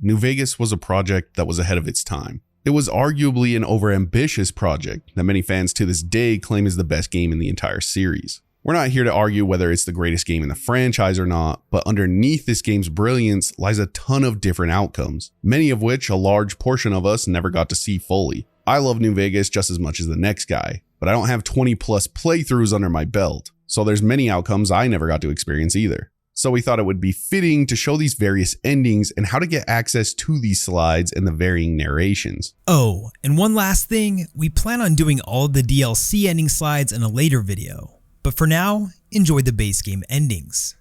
New Vegas was a project that was ahead of its time. It was arguably an overambitious project that many fans to this day claim is the best game in the entire series. We're not here to argue whether it's the greatest game in the franchise or not, but underneath this game's brilliance lies a ton of different outcomes, many of which a large portion of us never got to see fully. I love New Vegas just as much as the next guy, but I don't have 20 plus playthroughs under my belt, so there's many outcomes I never got to experience either. So we thought it would be fitting to show these various endings and how to get access to these slides and the varying narrations. Oh, and one last thing, we plan on doing all the DLC ending slides in a later video. But for now, enjoy the base game endings.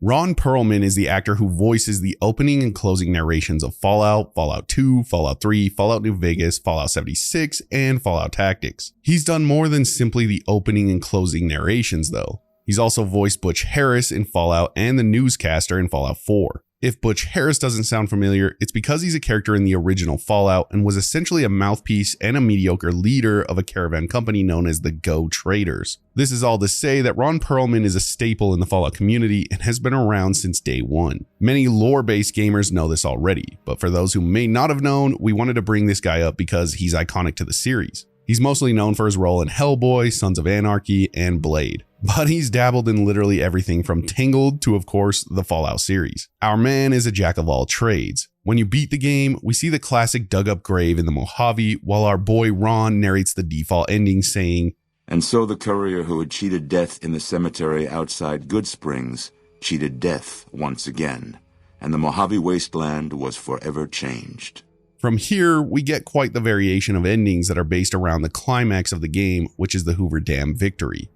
Ron Perlman is the actor who voices the opening and closing narrations of Fallout, Fallout 2, Fallout 3, Fallout New Vegas, Fallout 76, and Fallout Tactics. He's done more than simply the opening and closing narrations though. He's also voiced Butch Harris in Fallout and the newscaster in Fallout 4. If Butch Harris doesn't sound familiar, it's because he's a character in the original Fallout and was essentially a mouthpiece and a mediocre leader of a caravan company known as the Go Traders. This is all to say that Ron Perlman is a staple in the Fallout community and has been around since day one. Many lore-based gamers know this already, but for those who may not have known, we wanted to bring this guy up because he's iconic to the series. He's mostly known for his role in Hellboy, Sons of Anarchy, and Blade, but he's dabbled in literally everything from Tangled to, of course, the Fallout series. Our man is a jack of all trades. When you beat the game, we see the classic dug-up grave in the Mojave, while our boy Ron narrates the default ending saying, "And so the courier who had cheated death in the cemetery outside Goodsprings cheated death once again, and the Mojave wasteland was forever changed." From here, we get quite the variation of endings that are based around the climax of the game, which is the Hoover Dam victory.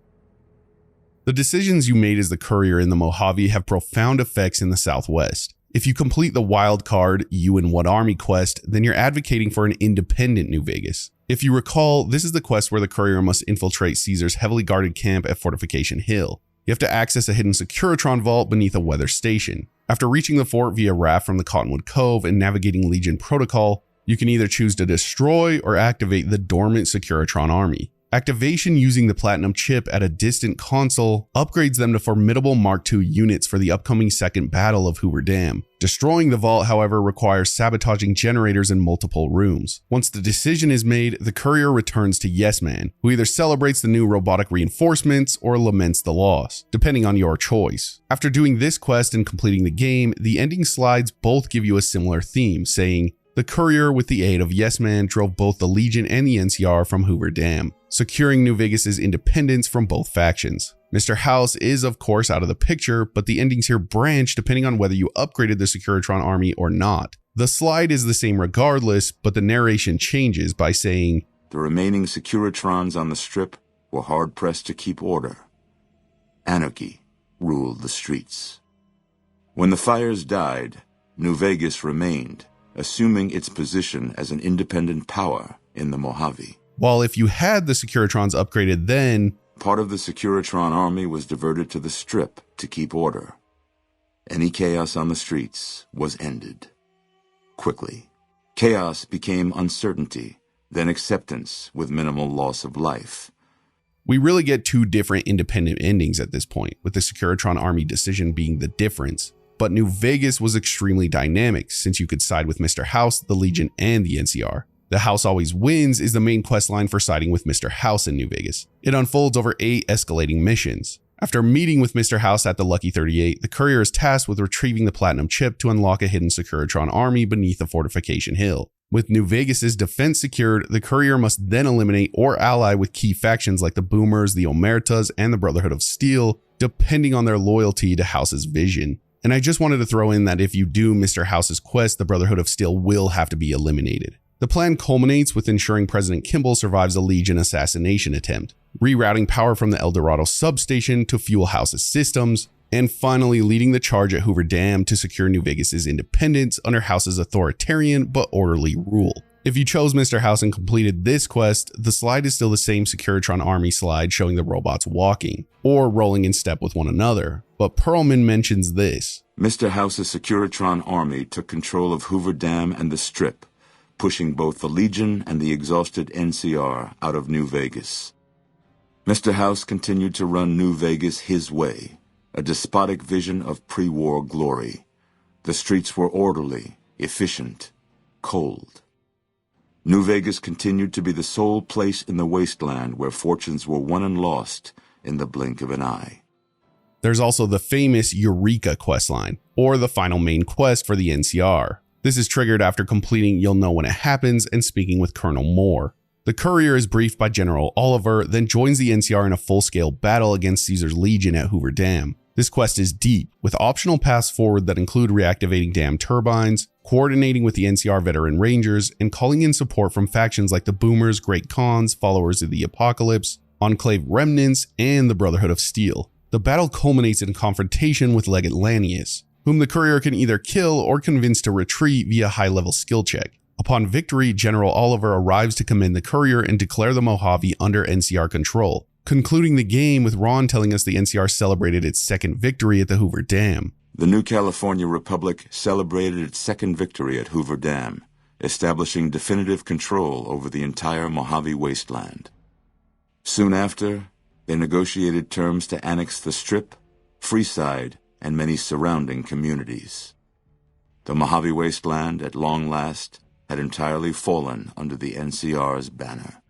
The decisions you made as the courier in the Mojave have profound effects in the Southwest. If you complete the wild card, You and What Army quest, then you're advocating for an independent New Vegas. If you recall, this is the quest where the courier must infiltrate Caesar's heavily guarded camp at Fortification Hill. You have to access a hidden Securitron vault beneath a weather station. After reaching the fort via raft from the Cottonwood Cove and navigating Legion protocol, you can either choose to destroy or activate the dormant Securitron army. Activation using the Platinum chip at a distant console upgrades them to formidable Mark II units for the upcoming second battle of Hoover Dam. Destroying the vault, however, requires sabotaging generators in multiple rooms. Once the decision is made, the courier returns to Yes Man, who either celebrates the new robotic reinforcements or laments the loss, depending on your choice. After doing this quest and completing the game, the ending slides both give you a similar theme, saying, "The courier, with the aid of Yes Man, drove both the Legion and the NCR from Hoover Dam, securing New Vegas's independence from both factions." Mr. House is of course out of the picture, but the endings here branch depending on whether you upgraded the Securitron army or not. The slide is the same regardless, but the narration changes by saying, "The remaining Securitrons on the Strip were hard-pressed to keep order. Anarchy ruled the streets. When the fires died, New Vegas remained, assuming its position as an independent power in the Mojave." While if you had the Securitrons upgraded then, part of the Securitron army was diverted to the Strip to keep order. Any chaos on the streets was ended. Quickly. Chaos became uncertainty, then acceptance with minimal loss of life. we really get two different independent endings at this point, with the Securitron army decision being the difference. But New Vegas was extremely dynamic, since you could side with Mr. House, the Legion, and the NCR. The House Always Wins is the main questline for siding with Mr. House in New Vegas. It unfolds over 8 escalating missions. After meeting with Mr. House at the Lucky 38, the courier is tasked with retrieving the Platinum chip to unlock a hidden Securitron army beneath the Fortification Hill. With New Vegas's defense secured, the courier must then eliminate or ally with key factions like the Boomers, the Omertas, and the Brotherhood of Steel, depending on their loyalty to House's vision. And I just wanted to throw in that if you do Mr. House's quest, the Brotherhood of Steel will have to be eliminated. The plan culminates with ensuring President Kimball survives a Legion assassination attempt, rerouting power from the El Dorado substation to fuel House's systems, and finally leading the charge at Hoover Dam to secure New Vegas's independence under House's authoritarian but orderly rule. If you chose Mr. House and completed this quest, the slide is still the same Securitron army slide showing the robots walking, or rolling in step with one another, but Perlman mentions this. Mr. House's Securitron army took control of Hoover Dam and the Strip, pushing both the Legion and the exhausted NCR out of New Vegas. Mr. House continued to run New Vegas his way, a despotic vision of pre-war glory. The streets were orderly, efficient, cold. New Vegas continued to be the sole place in the wasteland where fortunes were won and lost in the blink of an eye. There's also the famous Eureka questline, or the final main quest for the NCR. This is triggered after completing You'll Know When It Happens and speaking with Colonel Moore. The courier is briefed by General Oliver, then joins the NCR in a full-scale battle against Caesar's Legion at Hoover Dam. This quest is deep, with optional paths forward that include reactivating dam turbines, coordinating with the NCR veteran Rangers, and calling in support from factions like the Boomers, Great Kahns, Followers of the Apocalypse, Enclave Remnants, and the Brotherhood of Steel. The battle culminates in confrontation with Legate Lanius, whom the courier can either kill or convince to retreat via high-level skill check. Upon victory, General Oliver arrives to commend the courier and declare the Mojave under NCR control, concluding the game with Ron telling us the NCR celebrated its second victory at the Hoover Dam. The new California Republic celebrated its second victory at Hoover Dam, establishing definitive control over the entire Mojave wasteland. Soon after, they negotiated terms to annex the Strip, Freeside, and many surrounding communities. The Mojave wasteland, at long last, had entirely fallen under the NCR's banner.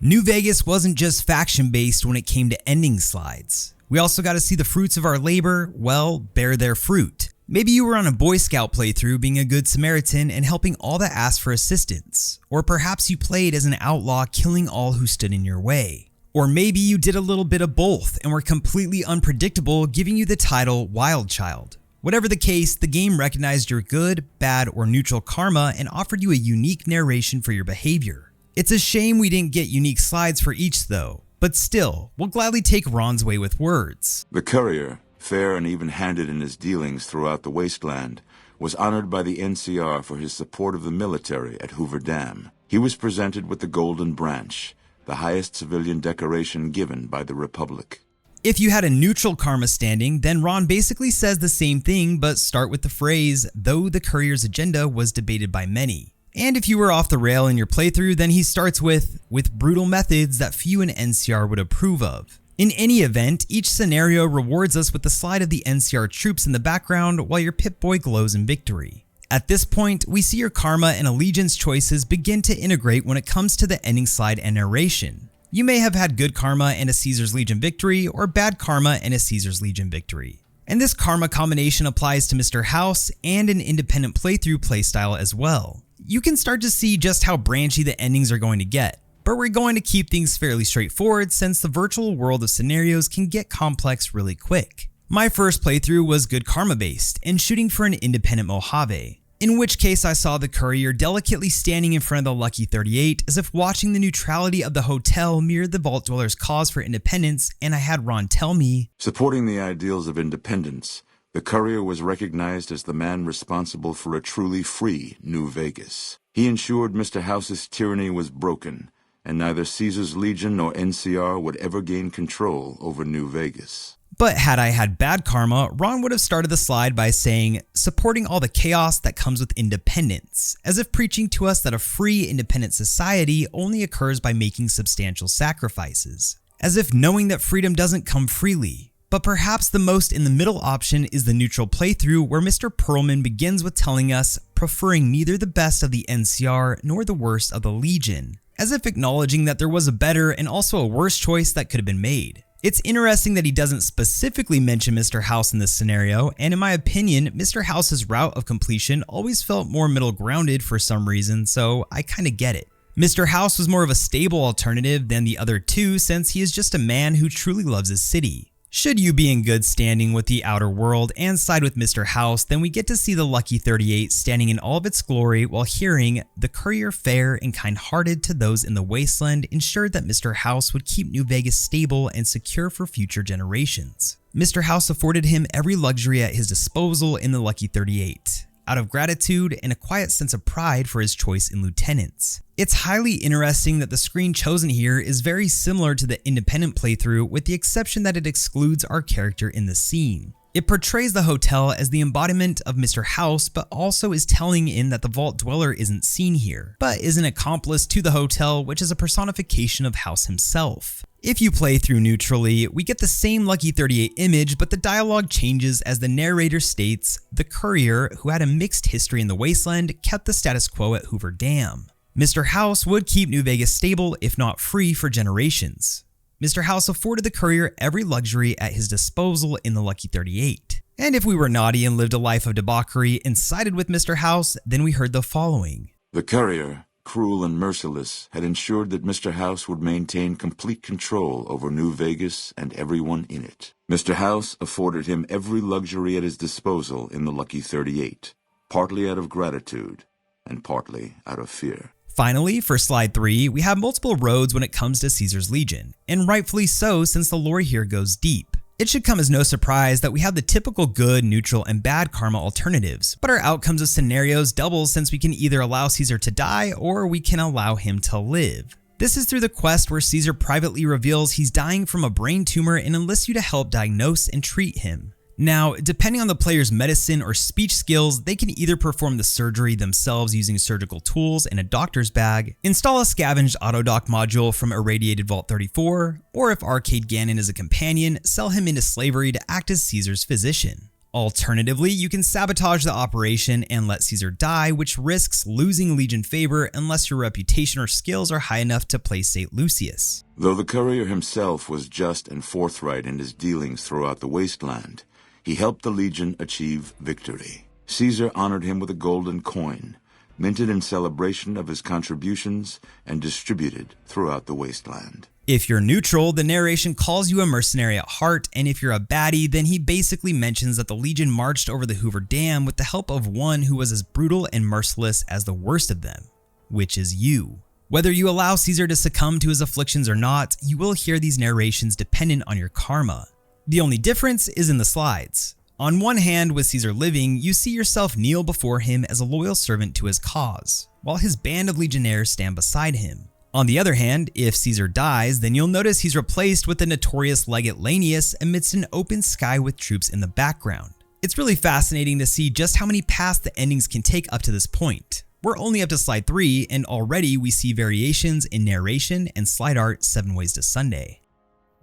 New Vegas wasn't just faction-based when it came to ending slides. We also got to see the fruits of our labor, well, bear their fruit. Maybe you were on a Boy Scout playthrough being a good Samaritan and helping all that asked for assistance. Or perhaps you played as an outlaw killing all who stood in your way. Or maybe you did a little bit of both and were completely unpredictable, giving you the title Wild Child. Whatever the case, the game recognized your good, bad, or neutral karma and offered you a unique narration for your behavior. It's a shame we didn't get unique slides for each though, but still, we'll gladly take Ron's way with words. The courier, fair and even-handed in his dealings throughout the wasteland, was honored by the NCR for his support of the military at Hoover Dam. He was presented with the Golden Branch, the highest civilian decoration given by the Republic. If you had a neutral karma standing, then Ron basically says the same thing, but start with the phrase, though the courier's agenda was debated by many. And if you were off the rail in your playthrough, then he starts with brutal methods that few in NCR would approve of. In any event, each scenario rewards us with the slide of the NCR troops in the background while your Pip-Boy glows in victory. At this point, we see your karma and allegiance choices begin to integrate when it comes to the ending slide and narration. You may have had good karma and a Caesar's Legion victory, or bad karma and a Caesar's Legion victory. And this karma combination applies to Mr. House and an independent playthrough playstyle as well. You can start to see just how branchy the endings are going to get, but we're going to keep things fairly straightforward since the virtual world of scenarios can get complex really quick. My first playthrough was good karma based and shooting for an independent Mojave, in which case I saw the courier delicately standing in front of the Lucky 38 as if watching the neutrality of the hotel mirrored the Vault Dwellers' cause for independence, and I had Ron tell me, supporting the ideals of independence, the courier was recognized as the man responsible for a truly free New Vegas. He ensured Mr. House's tyranny was broken, and neither Caesar's Legion nor NCR would ever gain control over New Vegas. But had I had bad karma, Ron would have started the slide by saying, supporting all the chaos that comes with independence, as if preaching to us that a free, independent society only occurs by making substantial sacrifices. As if knowing that freedom doesn't come freely. But perhaps the most in the middle option is the neutral playthrough where Mr. Perlman begins with telling us, preferring neither the best of the NCR nor the worst of the Legion, as if acknowledging that there was a better and also a worse choice that could have been made. It's interesting that he doesn't specifically mention Mr. House in this scenario, and in my opinion, Mr. House's route of completion always felt more middle grounded for some reason, so I kinda get it. Mr. House was more of a stable alternative than the other two since he is just a man who truly loves his city. Should you be in good standing with the outer world and side with Mr. House, then we get to see the Lucky 38 standing in all of its glory while hearing the courier fair and kind-hearted to those in the wasteland ensured that Mr. House would keep New Vegas stable and secure for future generations. Mr. House afforded him every luxury at his disposal in the Lucky 38, out of gratitude and a quiet sense of pride for his choice in lieutenants. It's highly interesting that the screen chosen here is very similar to the independent playthrough with the exception that it excludes our character in the scene. It portrays the hotel as the embodiment of Mr. House, but also is telling in that the Vault Dweller isn't seen here, but is an accomplice to the hotel, which is a personification of House himself. If you play through neutrally, we get the same Lucky 38 image, but the dialogue changes as the narrator states, the Courier, who had a mixed history in the Wasteland, kept the status quo at Hoover Dam. Mr. House would keep New Vegas stable, if not free, for generations. Mr. House afforded the Courier every luxury at his disposal in the Lucky 38. And if we were naughty and lived a life of debauchery and sided with Mr. House, then we heard the following. The Courier, cruel and merciless, had ensured that Mr. House would maintain complete control over New Vegas and everyone in it. Mr. House afforded him every luxury at his disposal in the Lucky 38, partly out of gratitude and partly out of fear. Finally, for slide 3, we have multiple roads when it comes to Caesar's Legion, and rightfully so since the lore here goes deep. It should come as no surprise that we have the typical good, neutral, and bad karma alternatives, but our outcomes of scenarios double since we can either allow Caesar to die or we can allow him to live. This is through the quest where Caesar privately reveals he's dying from a brain tumor and enlists you to help diagnose and treat him. Now, depending on the player's medicine or speech skills, they can either perform the surgery themselves using surgical tools in a doctor's bag, install a scavenged autodoc module from Irradiated Vault 34, or if Arcade Gannon is a companion, sell him into slavery to act as Caesar's physician. Alternatively, you can sabotage the operation and let Caesar die, which risks losing Legion favor unless your reputation or skills are high enough to play St. Lucius. Though the Courier himself was just and forthright in his dealings throughout the Wasteland, he helped the Legion achieve victory. Caesar honored him with a golden coin, minted in celebration of his contributions and distributed throughout the Wasteland. If you're neutral, the narration calls you a mercenary at heart, and if you're a baddie, then he basically mentions that the Legion marched over the Hoover Dam with the help of one who was as brutal and merciless as the worst of them, which is you. Whether you allow Caesar to succumb to his afflictions or not, you will hear these narrations dependent on your karma. The only difference is in the slides. On one hand, with Caesar living, you see yourself kneel before him as a loyal servant to his cause, while his band of legionnaires stand beside him. On the other hand, if Caesar dies, then you'll notice he's replaced with the notorious Legate Lanius amidst an open sky with troops in the background. It's really fascinating to see just how many paths the endings can take up to this point. We're only up to slide 3, and already we see variations in narration and slide art 7 Ways to Sunday.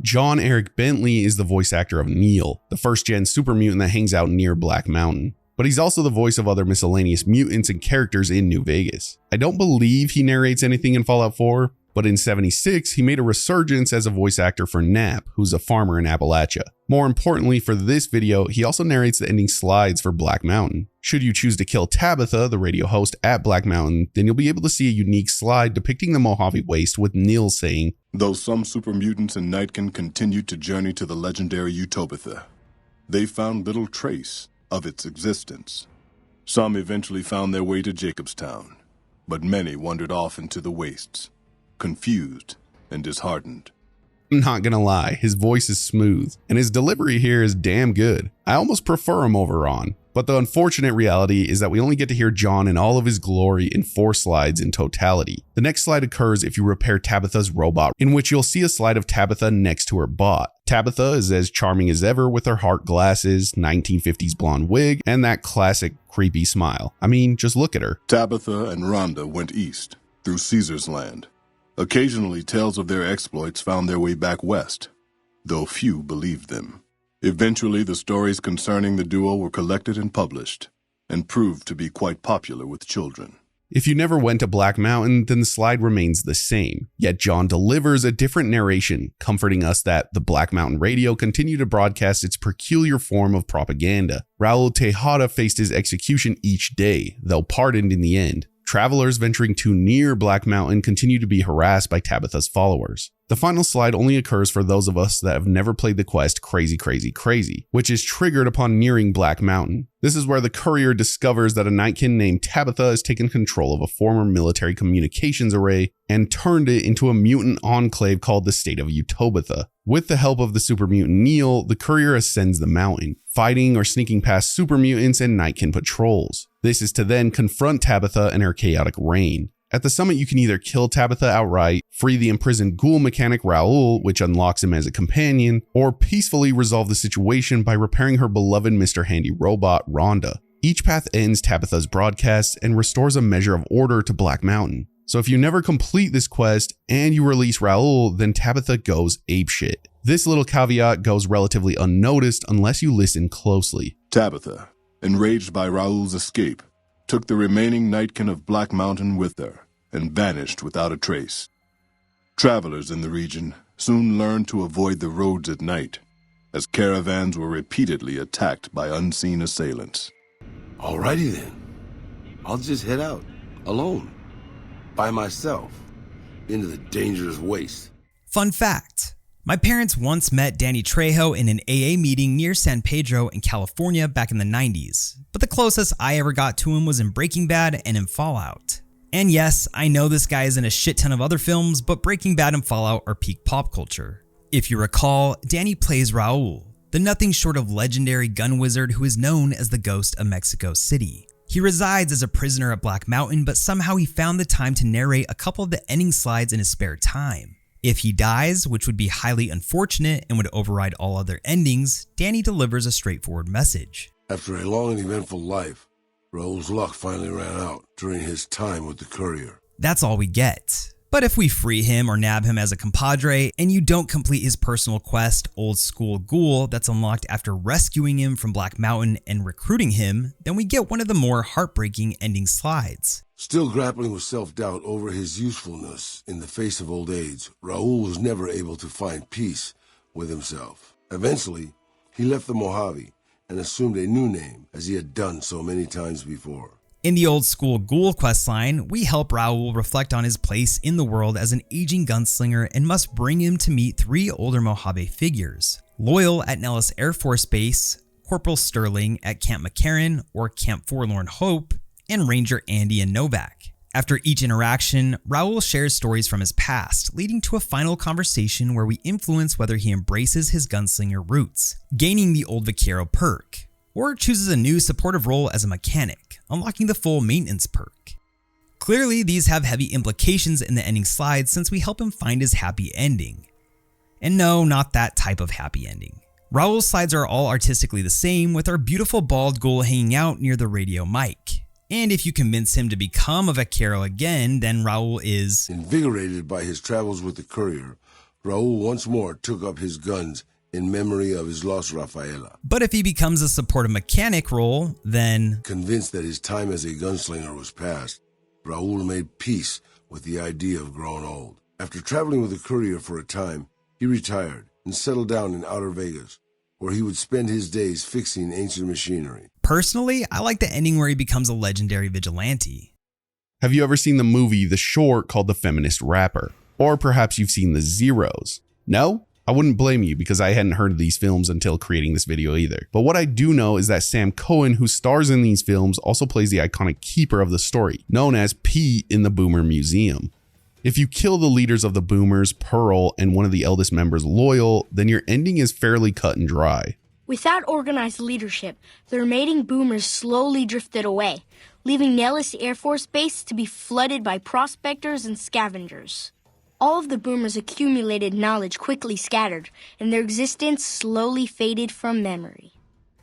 John Eric Bentley is the voice actor of Neil, the first-gen super mutant that hangs out near Black Mountain. But he's also the voice of other miscellaneous mutants and characters in New Vegas. I don't believe he narrates anything in Fallout 4, but in 76, he made a resurgence as a voice actor for Knapp, who's a farmer in Appalachia. More importantly for this video, he also narrates the ending slides for Black Mountain. Should you choose to kill Tabitha, the radio host at Black Mountain, then you'll be able to see a unique slide depicting the Mojave Waste with Neil saying, "Though some super mutants in Nightkin continued to journey to the legendary Utopia, they found little trace of its existence. Some eventually found their way to Jacobstown, but many wandered off into the wastes, confused and disheartened." I'm not gonna lie, his voice is smooth, and his delivery here is damn good. I almost prefer him over Ron. But the unfortunate reality is that we only get to hear John in all of his glory in 4 slides in totality. The next slide occurs if you repair Tabitha's robot, in which you'll see a slide of Tabitha next to her bot. Tabitha is as charming as ever with her heart glasses, 1950s blonde wig, and that classic creepy smile. I mean, just look at her. Tabitha and Rhonda went east, through Caesar's land. Occasionally, tales of their exploits found their way back west, though few believed them. Eventually, the stories concerning the duo were collected and published, and proved to be quite popular with children. If you never went to Black Mountain, then the slide remains the same. Yet John delivers a different narration, comforting us that the Black Mountain radio continued to broadcast its peculiar form of propaganda. Raul Tejada faced his execution each day, though pardoned in the end. Travelers venturing too near Black Mountain continue to be harassed by Tabitha's followers. The final slide only occurs for those of us that have never played the quest Crazy Crazy Crazy, which is triggered upon nearing Black Mountain. This is where the Courier discovers that a Nightkin named Tabitha has taken control of a former military communications array and turned it into a mutant enclave called the State of Utopia. With the help of the super mutant Neil, the Courier ascends the mountain, fighting or sneaking past super mutants and Nightkin patrols. This is to then confront Tabitha and her chaotic reign. At the summit, you can either kill Tabitha outright, free the imprisoned ghoul mechanic Raul, which unlocks him as a companion, or peacefully resolve the situation by repairing her beloved Mr. Handy robot, Rhonda. Each path ends Tabitha's broadcast and restores a measure of order to Black Mountain. So if you never complete this quest and you release Raul, then Tabitha goes apeshit. This little caveat goes relatively unnoticed unless you listen closely. Tabitha, enraged by Raul's escape, took the remaining Nightkin of Black Mountain with her and vanished without a trace. Travelers in the region soon learned to avoid the roads at night, as caravans were repeatedly attacked by unseen assailants. Alrighty then. I'll just head out, alone, by myself, into the dangerous waste. Fun fact. My parents once met Danny Trejo in an AA meeting near San Pedro in California back in the 90s, but the closest I ever got to him was in Breaking Bad and in Fallout. And yes, I know this guy is in a shit ton of other films, but Breaking Bad and Fallout are peak pop culture. If you recall, Danny plays Raul, the nothing short of legendary gun wizard who is known as the Ghost of Mexico City. He resides as a prisoner at Black Mountain, but somehow he found the time to narrate a couple of the ending slides in his spare time. If he dies, which would be highly unfortunate and would override all other endings, Danny delivers a straightforward message. After a long and eventful life, Raul's luck finally ran out during his time with the Courier. That's all we get. But if we free him or nab him as a compadre, and you don't complete his personal quest, Old School Ghoul, that's unlocked after rescuing him from Black Mountain and recruiting him, then we get one of the more heartbreaking ending slides. Still grappling with self-doubt over his usefulness in the face of old age, Raul was never able to find peace with himself. Eventually, he left the Mojave and assumed a new name, as he had done so many times before. In the Old School Ghoul questline, we help Raul reflect on his place in the world as an aging gunslinger and must bring him to meet three older Mojave figures: Loyal at Nellis Air Force Base, Corporal Sterling at Camp McCarran or Camp Forlorn Hope, and Ranger Andy and Novac. After each interaction, Raul shares stories from his past, leading to a final conversation where we influence whether he embraces his gunslinger roots, gaining the Old Vaquero perk, or chooses a new supportive role as a mechanic, unlocking the full maintenance perk. Clearly, these have heavy implications in the ending slides since we help him find his happy ending. And no, not that type of happy ending. Raul's slides are all artistically the same, with our beautiful bald ghoul hanging out near the radio mic. And if you convince him to become a Vaquero again, then Raul is invigorated by his travels with the Courier. Raul once more took up his guns in memory of his lost Rafaela. But if he becomes a supportive mechanic role, then convinced that his time as a gunslinger was past, Raul made peace with the idea of growing old. After traveling with the Courier for a time, he retired and settled down in Outer Vegas, where he would spend his days fixing ancient machinery. Personally, I like the ending where he becomes a legendary vigilante. Have you ever seen the movie The Short called The Feminist Rapper? Or perhaps you've seen The Zeros? No? I wouldn't blame you because I hadn't heard of these films until creating this video either. But what I do know is that Sam Cohen, who stars in these films, also plays the iconic keeper of the story, known as Pete in the Boomer Museum. If you kill the leaders of the Boomers, Pearl, and one of the eldest members, Loyal, then your ending is fairly cut and dry. Without organized leadership, the remaining Boomers slowly drifted away, leaving Nellis Air Force Base to be flooded by prospectors and scavengers. All of the Boomers' accumulated knowledge quickly scattered, and their existence slowly faded from memory.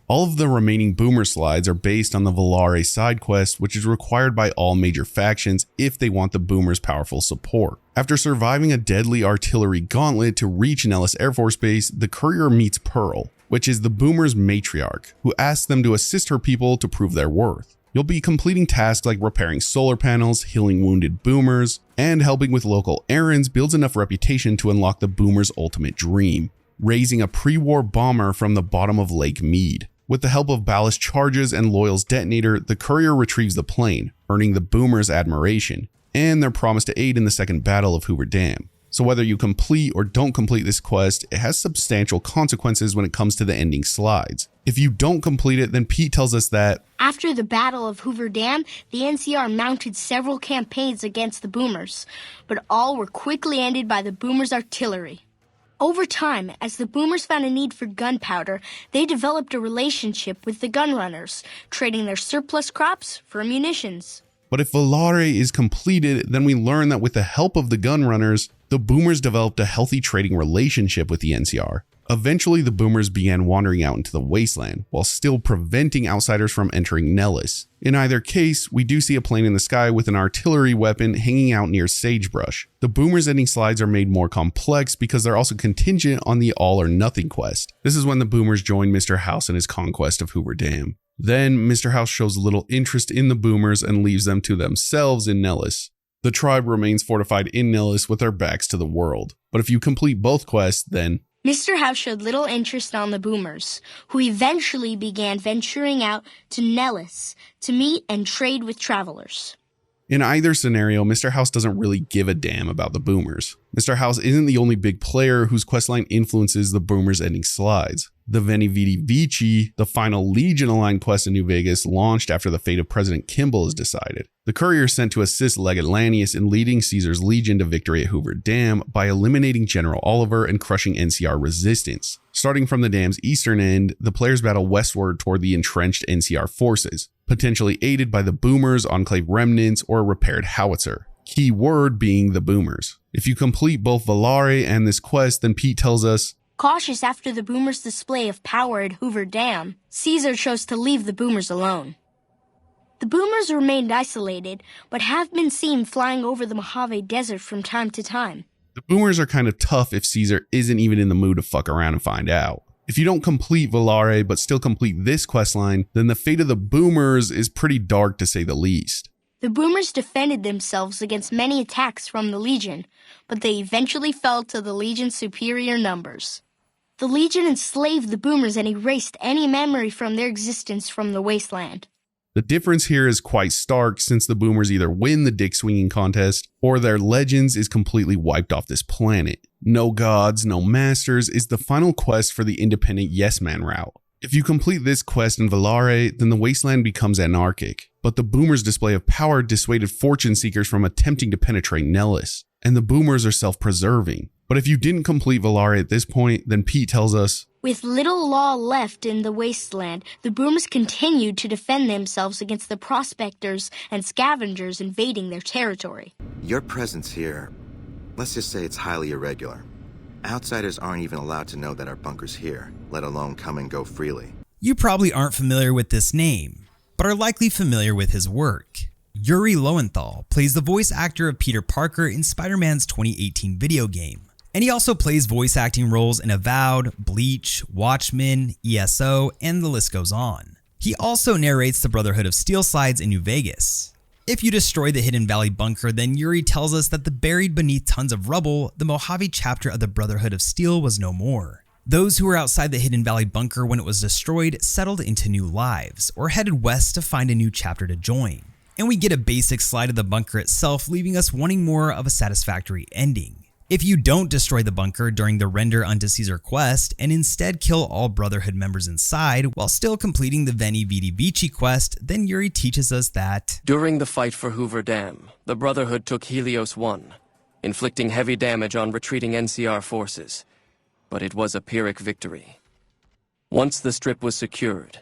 All of the remaining Boomer slides are based on the Volare side quest, which is required by all major factions if they want the Boomers' powerful support. After surviving a deadly artillery gauntlet to reach Nellis Air Force Base, the Courier meets Pearl, which is the Boomers' matriarch, who asks them to assist her people to prove their worth. You'll be completing tasks like repairing solar panels, healing wounded Boomers, and helping with local errands builds enough reputation to unlock the Boomers' ultimate dream: raising a pre-war bomber from the bottom of Lake Mead. With the help of ballast charges and Loyal's detonator, the Courier retrieves the plane, earning the Boomers' admiration, and their promise to aid in the Second Battle of Hoover Dam. So whether you complete or don't complete this quest, it has substantial consequences when it comes to the ending slides. If you don't complete it, then Pete tells us that after the Battle of Hoover Dam, the NCR mounted several campaigns against the Boomers, but all were quickly ended by the Boomers' artillery. Over time, as the Boomers found a need for gunpowder, they developed a relationship with the gunrunners, trading their surplus crops for munitions. But if Volare is completed, then we learn that with the help of the gun runners, the boomers developed a healthy trading relationship with the NCR. Eventually, the boomers began wandering out into the wasteland, while still preventing outsiders from entering Nellis. In either case, we do see a plane in the sky with an artillery weapon hanging out near sagebrush. The boomers ending slides are made more complex because they're also contingent on the all or nothing quest. This is when the boomers join Mr. House in his conquest of Hoover Dam. Then, Mr. House shows little interest in the boomers and leaves them to themselves in Nellis. The tribe remains fortified in Nellis with their backs to the world. But if you complete both quests, then Mr. House showed little interest on the boomers, who eventually began venturing out to Nellis to meet and trade with travelers. In either scenario, Mr. House doesn't really give a damn about the boomers. Mr. House isn't the only big player whose questline influences the boomers ending slides. The Veni Vidi Vici, the final Legion-aligned quest in New Vegas, launched after the fate of President Kimball is decided. The courier is sent to assist Legate Lanius in leading Caesar's Legion to victory at Hoover Dam by eliminating General Oliver and crushing NCR resistance. Starting from the dam's eastern end, the players battle westward toward the entrenched NCR forces, potentially aided by the boomers, Enclave remnants, or a repaired howitzer. Key word being the boomers. If you complete both Volare and this quest, then Pete tells us, Cautious after the boomers' display of power at Hoover Dam, Caesar chose to leave the boomers alone. The boomers remained isolated, but have been seen flying over the Mojave Desert from time to time. The boomers are kind of tough if Caesar isn't even in the mood to fuck around and find out. If you don't complete Volare but still complete this questline, then the fate of the boomers is pretty dark to say the least. The boomers defended themselves against many attacks from the Legion, but they eventually fell to the Legion's superior numbers. The Legion enslaved the boomers and erased any memory from their existence from the wasteland. The difference here is quite stark since the boomers either win the dick swinging contest or their legends is completely wiped off this planet. No gods, no masters is the final quest for the independent yes man route. If you complete this quest in Volare, then the wasteland becomes anarchic, but the boomers' display of power dissuaded fortune seekers from attempting to penetrate Nellis, and the boomers are self-preserving. But if you didn't complete Volare at this point, then Pete tells us, with little law left in the wasteland, the boomers continued to defend themselves against the prospectors and scavengers invading their territory. Your presence here, let's just say it's highly irregular. Outsiders aren't even allowed to know that our bunker's here, let alone come and go freely. You probably aren't familiar with this name, but are likely familiar with his work. Yuri Lowenthal plays the voice actor of Peter Parker in Spider-Man's 2018 video game. And he also plays voice acting roles in Avowed, Bleach, Watchmen, ESO, and the list goes on. He also narrates the Brotherhood of Steel Slides in New Vegas. If you destroy the Hidden Valley bunker, then Yuri tells us that buried beneath tons of rubble, the Mojave chapter of the Brotherhood of Steel was no more. Those who were outside the Hidden Valley bunker when it was destroyed settled into new lives, or headed west to find a new chapter to join. And we get a basic slide of the bunker itself, leaving us wanting more of a satisfactory ending. If you don't destroy the bunker during the Render unto Caesar quest and instead kill all Brotherhood members inside while still completing the Veni Vidi Vici quest, then Yuri teaches us that during the fight for Hoover Dam, the Brotherhood took Helios 1, inflicting heavy damage on retreating NCR forces, but it was a Pyrrhic victory. Once the strip was secured,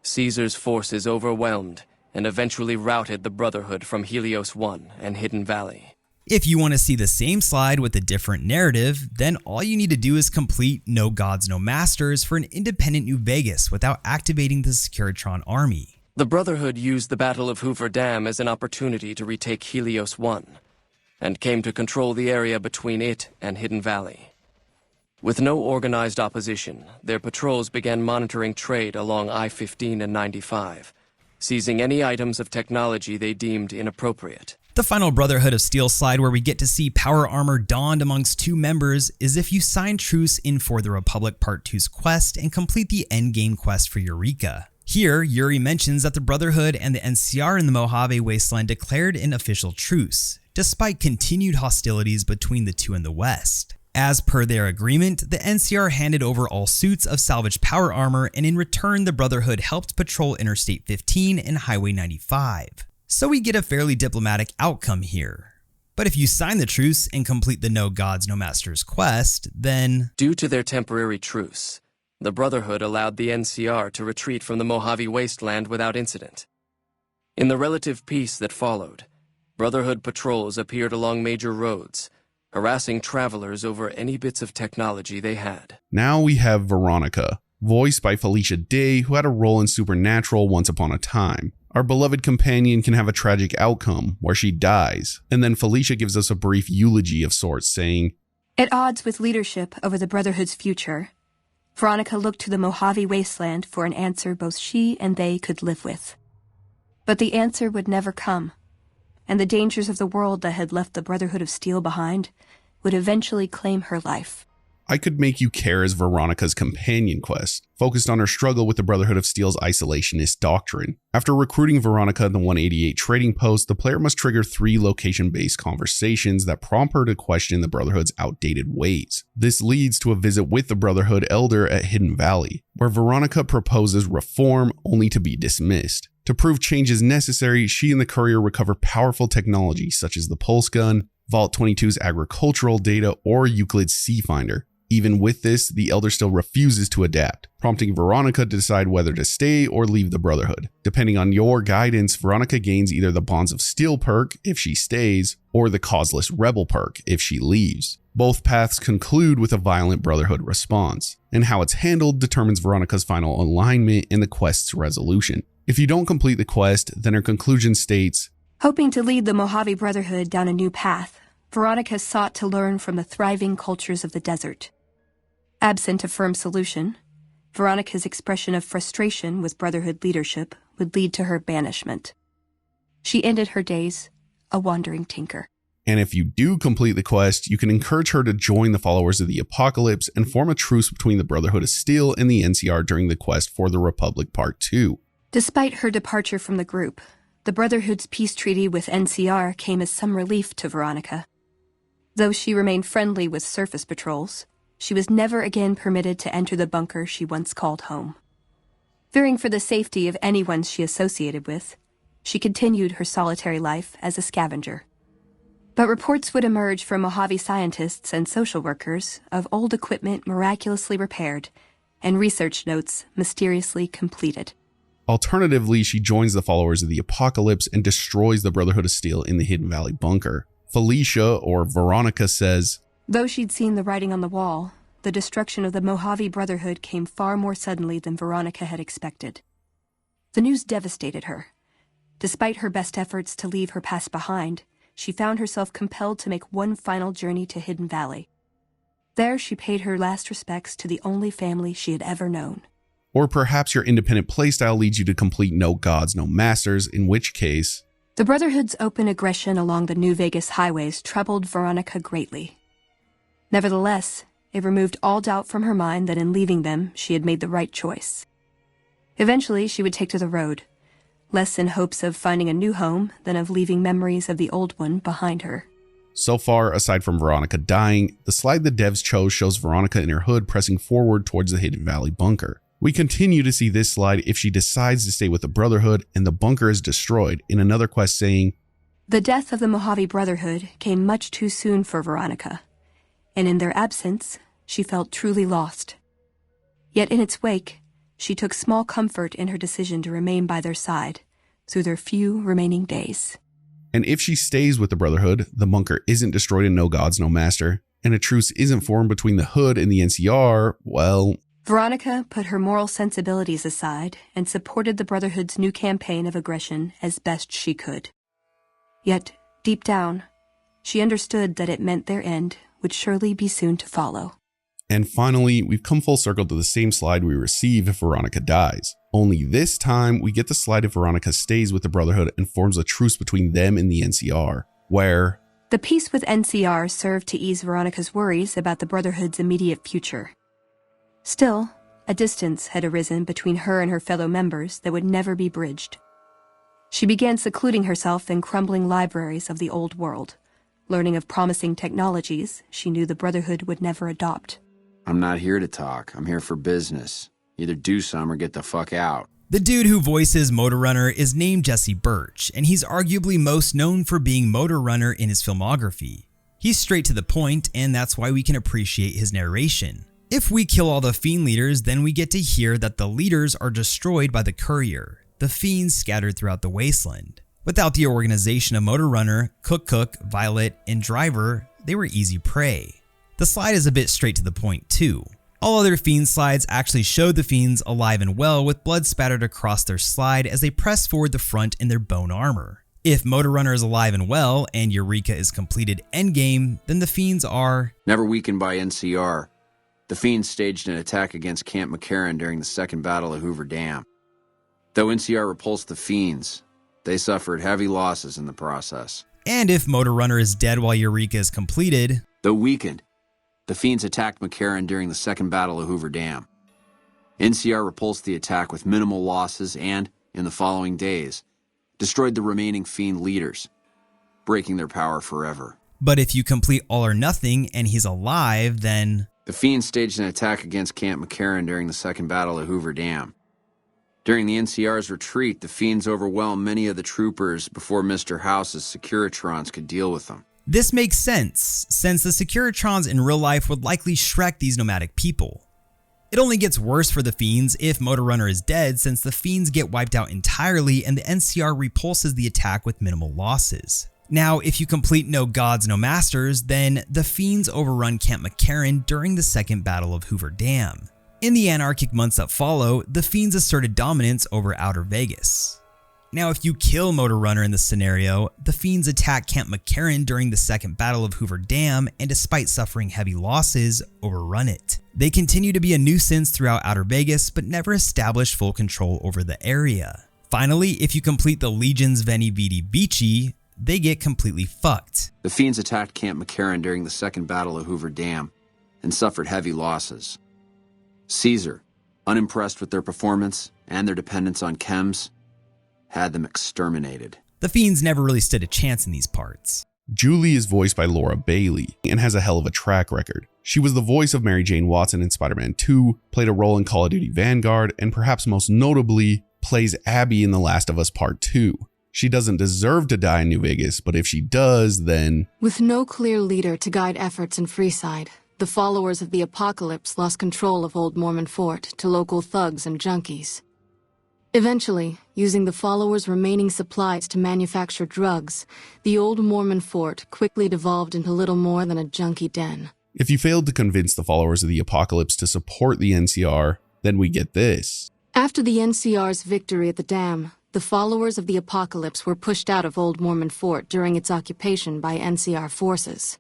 Caesar's forces overwhelmed and eventually routed the Brotherhood from Helios 1 and Hidden Valley. If you want to see the same slide with a different narrative, then all you need to do is complete No Gods, No Masters for an independent New Vegas without activating the Securitron army. The Brotherhood used the Battle of Hoover Dam as an opportunity to retake Helios 1, and came to control the area between it and Hidden Valley. With no organized opposition, their patrols began monitoring trade along I-15 and 95, seizing any items of technology they deemed inappropriate. The final Brotherhood of Steel slide where we get to see power armor donned amongst two members is if you sign truce in For the Republic Part 2's quest and complete the endgame quest for Eureka. Here, Yuri mentions that the Brotherhood and the NCR in the Mojave Wasteland declared an official truce, despite continued hostilities between the two in the West. As per their agreement, the NCR handed over all suits of salvaged power armor, and in return the Brotherhood helped patrol Interstate 15 and Highway 95. So we get a fairly diplomatic outcome here. But if you sign the truce and complete the No Gods, No Masters quest, then due to their temporary truce, the Brotherhood allowed the NCR to retreat from the Mojave Wasteland without incident. In the relative peace that followed, Brotherhood patrols appeared along major roads, harassing travelers over any bits of technology they had. Now we have Veronica, voiced by Felicia Day, who had a role in Supernatural once upon a time. Our beloved companion can have a tragic outcome where she dies, and then Felicia gives us a brief eulogy of sorts, saying, At odds with leadership over the Brotherhood's future, Veronica looked to the Mojave Wasteland for an answer both she and they could live with. But the answer would never come, and the dangers of the world that had left the Brotherhood of Steel behind would eventually claim her life. I could make you care as Veronica's companion quest, focused on her struggle with the Brotherhood of Steel's isolationist doctrine. After recruiting Veronica in the 188 trading post, the player must trigger 3 location-based conversations that prompt her to question the Brotherhood's outdated ways. This leads to a visit with the Brotherhood Elder at Hidden Valley, where Veronica proposes reform only to be dismissed. To prove change is necessary, she and the Courier recover powerful technology such as the Pulse Gun, Vault 22's agricultural data, or Euclid's Sea Finder. Even with this, the Elder still refuses to adapt, prompting Veronica to decide whether to stay or leave the Brotherhood. Depending on your guidance, Veronica gains either the Bonds of Steel perk if she stays, or the Causeless Rebel perk if she leaves. Both paths conclude with a violent Brotherhood response, and how it's handled determines Veronica's final alignment in the quest's resolution. If you don't complete the quest, then her conclusion states, Hoping to lead the Mojave Brotherhood down a new path, Veronica sought to learn from the thriving cultures of the desert. Absent a firm solution, Veronica's expression of frustration with Brotherhood leadership would lead to her banishment. She ended her days a wandering tinker. And if you do complete the quest, you can encourage her to join the followers of the Apocalypse and form a truce between the Brotherhood of Steel and the NCR during the quest for the Republic Part 2. Despite her departure from the group, the Brotherhood's peace treaty with NCR came as some relief to Veronica. Though she remained friendly with surface patrols, she was never again permitted to enter the bunker she once called home. Fearing for the safety of anyone she associated with, she continued her solitary life as a scavenger. But reports would emerge from Mojave scientists and social workers of old equipment miraculously repaired and research notes mysteriously completed. Alternatively, she joins the followers of the Apocalypse and destroys the Brotherhood of Steel in the Hidden Valley bunker. Felicia, or Veronica, says, Though she'd seen the writing on the wall, the destruction of the Mojave Brotherhood came far more suddenly than Veronica had expected. The news devastated her. Despite her best efforts to leave her past behind, she found herself compelled to make one final journey to Hidden Valley. There she paid her last respects to the only family she had ever known. Or perhaps your independent playstyle leads you to complete No Gods, No Masters, in which case... The Brotherhood's open aggression along the New Vegas highways troubled Veronica greatly. Nevertheless, it removed all doubt from her mind that in leaving them, she had made the right choice. Eventually, she would take to the road, less in hopes of finding a new home than of leaving memories of the old one behind her. So far, aside from Veronica dying, the slide the devs chose shows Veronica in her hood pressing forward towards the Hidden Valley bunker. We continue to see this slide if she decides to stay with the Brotherhood and the bunker is destroyed in another quest saying, The death of the Mojave Brotherhood came much too soon for Veronica, and in their absence, she felt truly lost. Yet in its wake, she took small comfort in her decision to remain by their side through their few remaining days. And if she stays with the Brotherhood, the bunker isn't destroyed in No Gods, No Master, and a truce isn't formed between the Hood and the NCR, well... Veronica put her moral sensibilities aside and supported the Brotherhood's new campaign of aggression as best she could. Yet, deep down, she understood that it meant their end would surely be soon to follow. And finally, we've come full circle to the same slide we receive if Veronica dies. Only this time, we get the slide if Veronica stays with the Brotherhood and forms a truce between them and the NCR, where... The peace with NCR served to ease Veronica's worries about the Brotherhood's immediate future. Still, a distance had arisen between her and her fellow members that would never be bridged. She began secluding herself in crumbling libraries of the old world, learning of promising technologies she knew the Brotherhood would never adopt. I'm not here to talk. I'm here for business. Either do some or get the fuck out. The dude who voices Motor Runner is named Jesse Birch, and he's arguably most known for being Motor Runner in his filmography. He's straight to the point, and that's why we can appreciate his narration. If we kill all the Fiend leaders, then we get to hear that the leaders are destroyed by the Courier. the Fiends scattered throughout the wasteland. Without the organization of Motor Runner, Cook, Violet, and Driver, they were easy prey. The slide is a bit straight to the point too. All other Fiends slides actually showed the Fiends alive and well with blood spattered across their slide as they press forward the front in their bone armor. If Motor Runner is alive and well and Eureka is completed endgame, then the Fiends are never weakened by NCR. The Fiends staged an attack against Camp McCarran during the Second Battle of Hoover Dam. Though NCR repulsed the Fiends, they suffered heavy losses in the process. And if Motor Runner is dead while Eureka is completed, though weakened, the Fiends attacked McCarran during the Second Battle of Hoover Dam. NCR repulsed the attack with minimal losses and, in the following days, destroyed the remaining Fiend leaders, breaking their power forever. But if you complete All or Nothing and he's alive, then the Fiends staged an attack against Camp McCarran during the Second Battle of Hoover Dam. During the NCR's retreat, the Fiends overwhelmed many of the troopers before Mr. House's Securitrons could deal with them. This makes sense, since the Securitrons in real life would likely Shrek these nomadic people. It only gets worse for the Fiends if Motor Runner is dead, since the Fiends get wiped out entirely and the NCR repulses the attack with minimal losses. Now, if you complete No Gods, No Masters, then the Fiends overrun Camp McCarran during the Second Battle of Hoover Dam. In the anarchic months that follow, the Fiends asserted dominance over Outer Vegas. Now, if you kill Motor Runner in this scenario, the Fiends attack Camp McCarran during the Second Battle of Hoover Dam and, despite suffering heavy losses, overrun it. They continue to be a nuisance throughout Outer Vegas, but never established full control over the area. Finally, if you complete the Legion's Veni Vidi Vici, they get completely fucked. The Fiends attacked Camp McCarran during the Second Battle of Hoover Dam and suffered heavy losses. Caesar, unimpressed with their performance and their dependence on chems, had them exterminated. The Fiends never really stood a chance in these parts. Julie is voiced by Laura Bailey and has a hell of a track record. She was the voice of Mary Jane Watson in Spider-Man 2, played a role in Call of Duty Vanguard, and perhaps most notably, plays Abby in The Last of Us Part 2. She doesn't deserve to die in New Vegas, but if she does, then... With no clear leader to guide efforts in Freeside, the followers of the Apocalypse lost control of Old Mormon Fort to local thugs and junkies. Eventually, using the followers' remaining supplies to manufacture drugs, the Old Mormon Fort quickly devolved into little more than a junkie den. If you failed to convince the followers of the Apocalypse to support the NCR, then we get this. After the NCR's victory at the dam, the followers of the Apocalypse were pushed out of Old Mormon Fort during its occupation by NCR forces.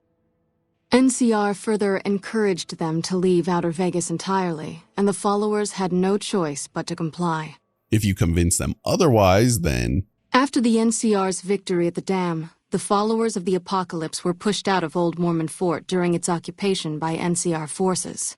NCR further encouraged them to leave Outer Vegas entirely, and the followers had no choice but to comply. If you convince them otherwise, then... After the NCR's victory at the dam, the followers of the Apocalypse were pushed out of Old Mormon Fort during its occupation by NCR forces.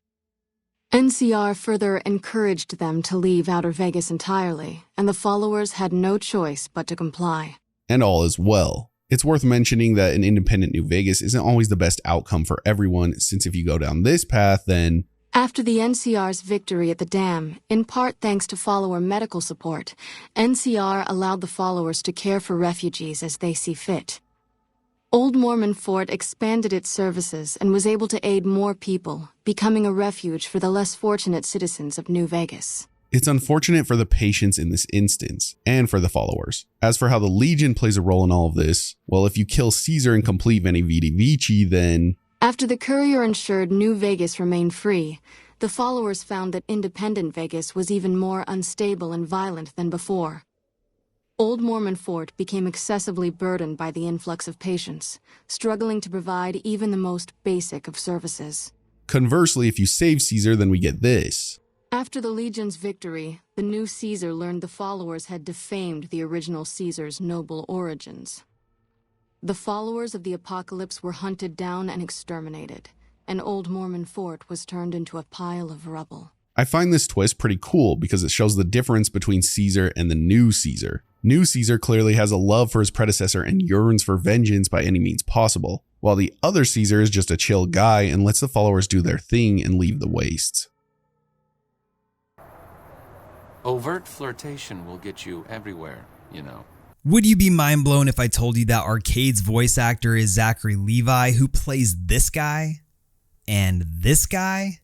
NCR further encouraged them to leave Outer Vegas entirely, and the followers had no choice but to comply. And all is well. It's worth mentioning that an independent New Vegas isn't always the best outcome for everyone, since if you go down this path, then... After the NCR's victory at the dam, in part thanks to follower medical support, NCR allowed the followers to care for refugees as they see fit. Old Mormon Fort expanded its services and was able to aid more people, becoming a refuge for the less fortunate citizens of New Vegas. It's unfortunate for the patients in this instance, and for the followers. As for how the Legion plays a role in all of this, well, if you kill Caesar and complete Veni Vidi Vici, then... After the Courier ensured New Vegas remained free, the followers found that independent Vegas was even more unstable and violent than before. Old Mormon Fort became excessively burdened by the influx of patients, struggling to provide even the most basic of services. Conversely, if you save Caesar, then we get this. After the Legion's victory, the new Caesar learned the followers had defamed the original Caesar's noble origins. The followers of the Apocalypse were hunted down and exterminated, and Old Mormon Fort was turned into a pile of rubble. I find this twist pretty cool because it shows the difference between Caesar and the new Caesar. New Caesar clearly has a love for his predecessor and yearns for vengeance by any means possible, while the other Caesar is just a chill guy and lets the followers do their thing and leave the wastes. Overt flirtation will get you everywhere, you know. Would you be mind blown if I told you that Arcade's voice actor is Zachary Levi, who plays this guy? And this guy?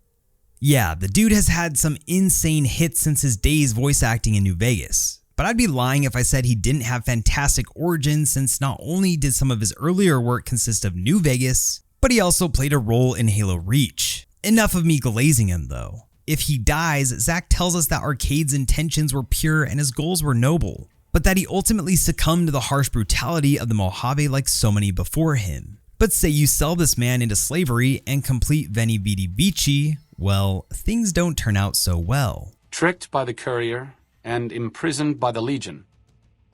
Yeah, the dude has had some insane hits since his days voice acting in New Vegas. but I'd be lying if I said he didn't have fantastic origins, since not only did some of his earlier work consist of New Vegas, but he also played a role in Halo Reach. Enough of me glazing him though. If he dies, Zack tells us that Arcade's intentions were pure and his goals were noble, but that he ultimately succumbed to the harsh brutality of the Mojave like so many before him. But say you sell this man into slavery and complete Veni Vidi Vici, well, things don't turn out so well. Tricked by the Courier and imprisoned by the Legion,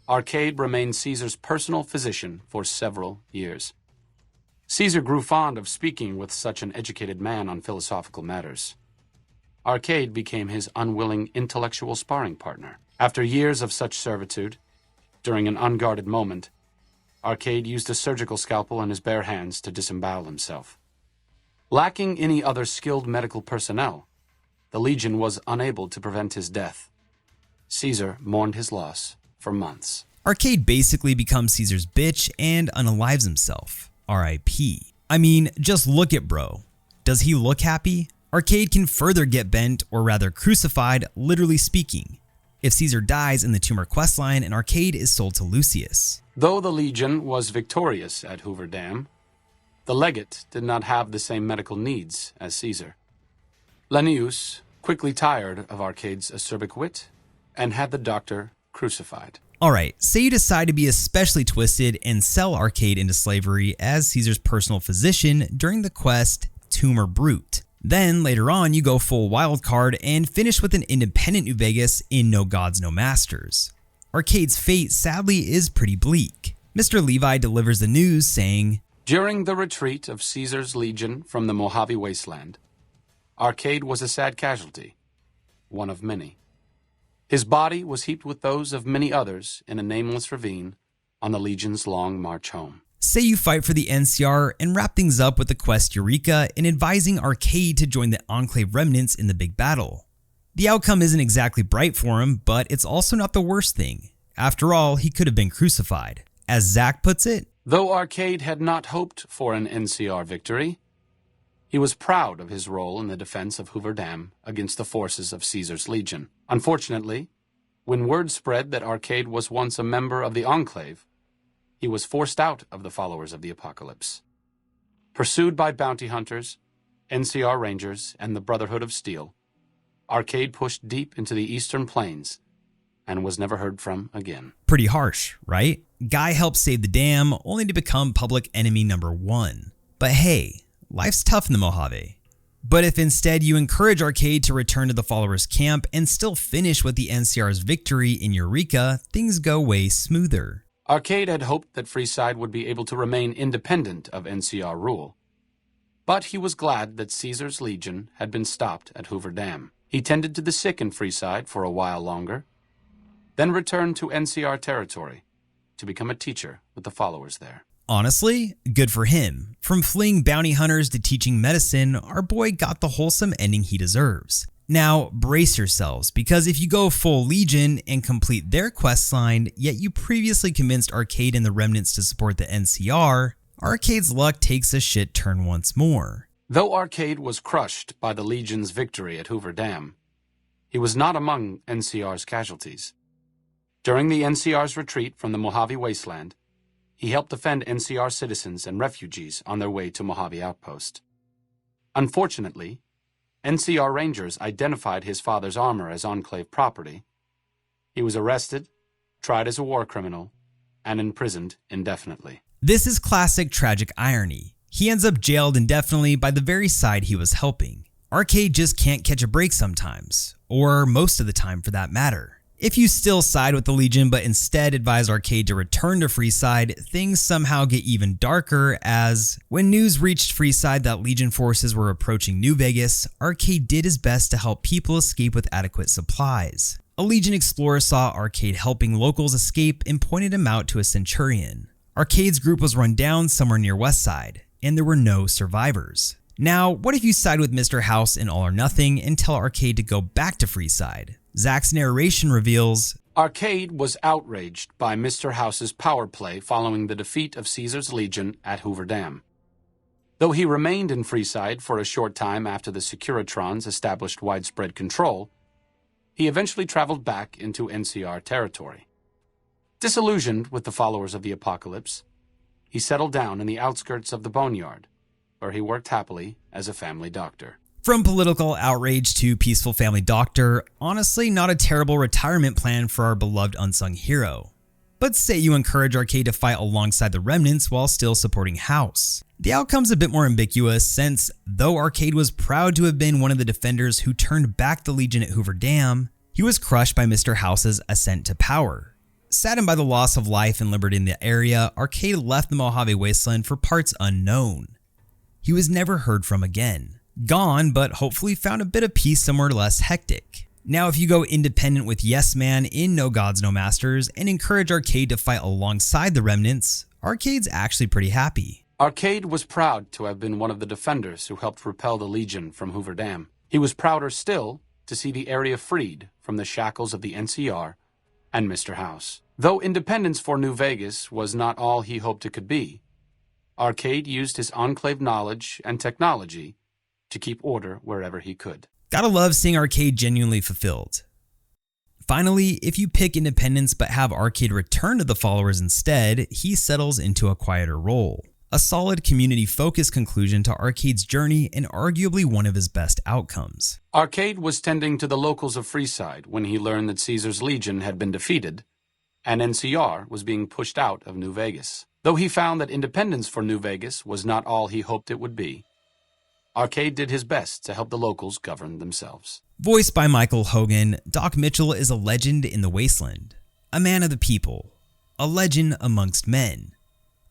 Arcade remained Caesar's personal physician for several years. Caesar grew fond of speaking with such an educated man on philosophical matters. Arcade became his unwilling intellectual sparring partner. After years of such servitude, during an unguarded moment, Arcade used a surgical scalpel in his bare hands to disembowel himself. Lacking any other skilled medical personnel, the Legion was unable to prevent his death. Caesar mourned his loss for months. Arcade basically becomes Caesar's bitch and unalives himself. R.I.P. I mean, just look at bro. Does he look happy? Arcade can further get bent, or rather crucified, literally speaking, if Caesar dies in the Tumor questline and Arcade is sold to Lucius. Though the Legion was victorious at Hoover Dam, the legate did not have the same medical needs as Caesar. Lennius quickly tired of Arcade's acerbic wit and had the doctor crucified. Alright, say you decide to be especially twisted and sell Arcade into slavery as Caesar's personal physician during the quest Tumor Brute. Then later on you go full wildcard and finish with an independent New Vegas in No Gods, No Masters. Arcade's fate sadly is pretty bleak. Mr. Levi delivers the news saying, During the retreat of Caesar's Legion from the Mojave Wasteland, Arcade was a sad casualty, one of many. His body was heaped with those of many others in a nameless ravine on the Legion's long march home. Say you fight for the NCR and wrap things up with the quest Eureka in advising Arcade to join the Enclave remnants in the big battle. The outcome isn't exactly bright for him, but it's also not the worst thing. After all, he could have been crucified. As Zack puts it, though Arcade had not hoped for an NCR victory, he was proud of his role in the defense of Hoover Dam against the forces of Caesar's Legion. Unfortunately, when word spread that Arcade was once a member of the Enclave, he was forced out of the followers of the Apocalypse. Pursued by bounty hunters, NCR Rangers, and the Brotherhood of Steel, Arcade pushed deep into the eastern plains and was never heard from again. Pretty harsh, right? Guy helped save the dam only to become public enemy number 1. But hey, life's tough in the Mojave. But if instead you encourage Arcade to return to the followers' camp and still finish with the NCR's victory in Eureka, things go way smoother. Arcade had hoped that Freeside would be able to remain independent of NCR rule. But he was glad that Caesar's Legion had been stopped at Hoover Dam. He tended to the sick in Freeside for a while longer, then returned to NCR territory to become a teacher with the followers there. Honestly, good for him. From fleeing bounty hunters to teaching medicine, our boy got the wholesome ending he deserves. Now, brace yourselves, because if you go full Legion and complete their questline, yet you previously convinced Arcade and the Remnants to support the NCR, Arcade's luck takes a shit turn once more. Though Arcade was crushed by the Legion's victory at Hoover Dam, he was not among NCR's casualties. During the NCR's retreat from the Mojave Wasteland, he helped defend NCR citizens and refugees on their way to Mojave Outpost. Unfortunately, NCR Rangers identified his father's armor as Enclave property. He was arrested, tried as a war criminal, and imprisoned indefinitely. This is classic tragic irony. He ends up jailed indefinitely by the very side he was helping. Arcade just can't catch a break sometimes, or most of the time for that matter. If you still side with the Legion but instead advise Arcade to return to Freeside, things somehow get even darker as, when news reached Freeside that Legion forces were approaching New Vegas, Arcade did his best to help people escape with adequate supplies. A Legion explorer saw Arcade helping locals escape and pointed him out to a Centurion. Arcade's group was run down somewhere near Westside, and there were no survivors. Now, what if you side with Mr. House in All or Nothing and tell Arcade to go back to Freeside? Zack's narration reveals, Arcade was outraged by Mr. House's power play following the defeat of Caesar's Legion at Hoover Dam. Though he remained in Freeside for a short time after the Securitrons established widespread control, he eventually traveled back into NCR territory. Disillusioned with the followers of the apocalypse, he settled down in the outskirts of the Boneyard, where he worked happily as a family doctor. From political outrage to peaceful family doctor, honestly not a terrible retirement plan for our beloved unsung hero. But say you encourage Arcade to fight alongside the Remnants while still supporting House. The outcome's a bit more ambiguous since, though Arcade was proud to have been one of the defenders who turned back the Legion at Hoover Dam, he was crushed by Mr. House's ascent to power. Saddened by the loss of life and liberty in the area, Arcade left the Mojave Wasteland for parts unknown. He was never heard from again. Gone, but hopefully found a bit of peace somewhere less hectic. Now if you go independent with Yes Man in No Gods No Masters and encourage Arcade to fight alongside the Remnants, Arcade's actually pretty happy. Arcade was proud to have been one of the defenders who helped repel the Legion from Hoover Dam. He was prouder still to see the area freed from the shackles of the NCR and Mr. House. Though independence for New Vegas was not all he hoped it could be, Arcade used his enclave knowledge and technology to keep order wherever he could. Gotta love seeing Arcade genuinely fulfilled. Finally, if you pick independence but have Arcade return to the followers instead, he settles into a quieter role. A solid community-focused conclusion to Arcade's journey and arguably one of his best outcomes. Arcade was tending to the locals of Freeside when he learned that Caesar's Legion had been defeated and NCR was being pushed out of New Vegas. Though he found that independence for New Vegas was not all he hoped it would be, Arcade did his best to help the locals govern themselves. Voiced by Michael Hogan, Doc Mitchell is a legend in the Wasteland, a man of the people, a legend amongst men.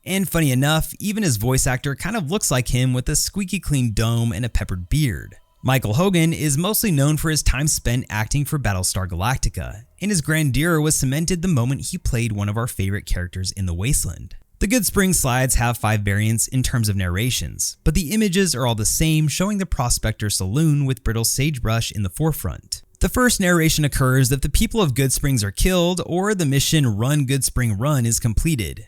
And funny enough, even his voice actor kind of looks like him with a squeaky clean dome and a peppered beard. Michael Hogan is mostly known for his time spent acting for Battlestar Galactica, and his grandeur was cemented the moment he played one of our favorite characters in the Wasteland. The Goodsprings Slides have 5 variants in terms of narrations, but the images are all the same, showing the Prospector Saloon with brittle sagebrush in the forefront. The first narration occurs if the people of Goodsprings are killed or the mission Run Goodspring Run is completed.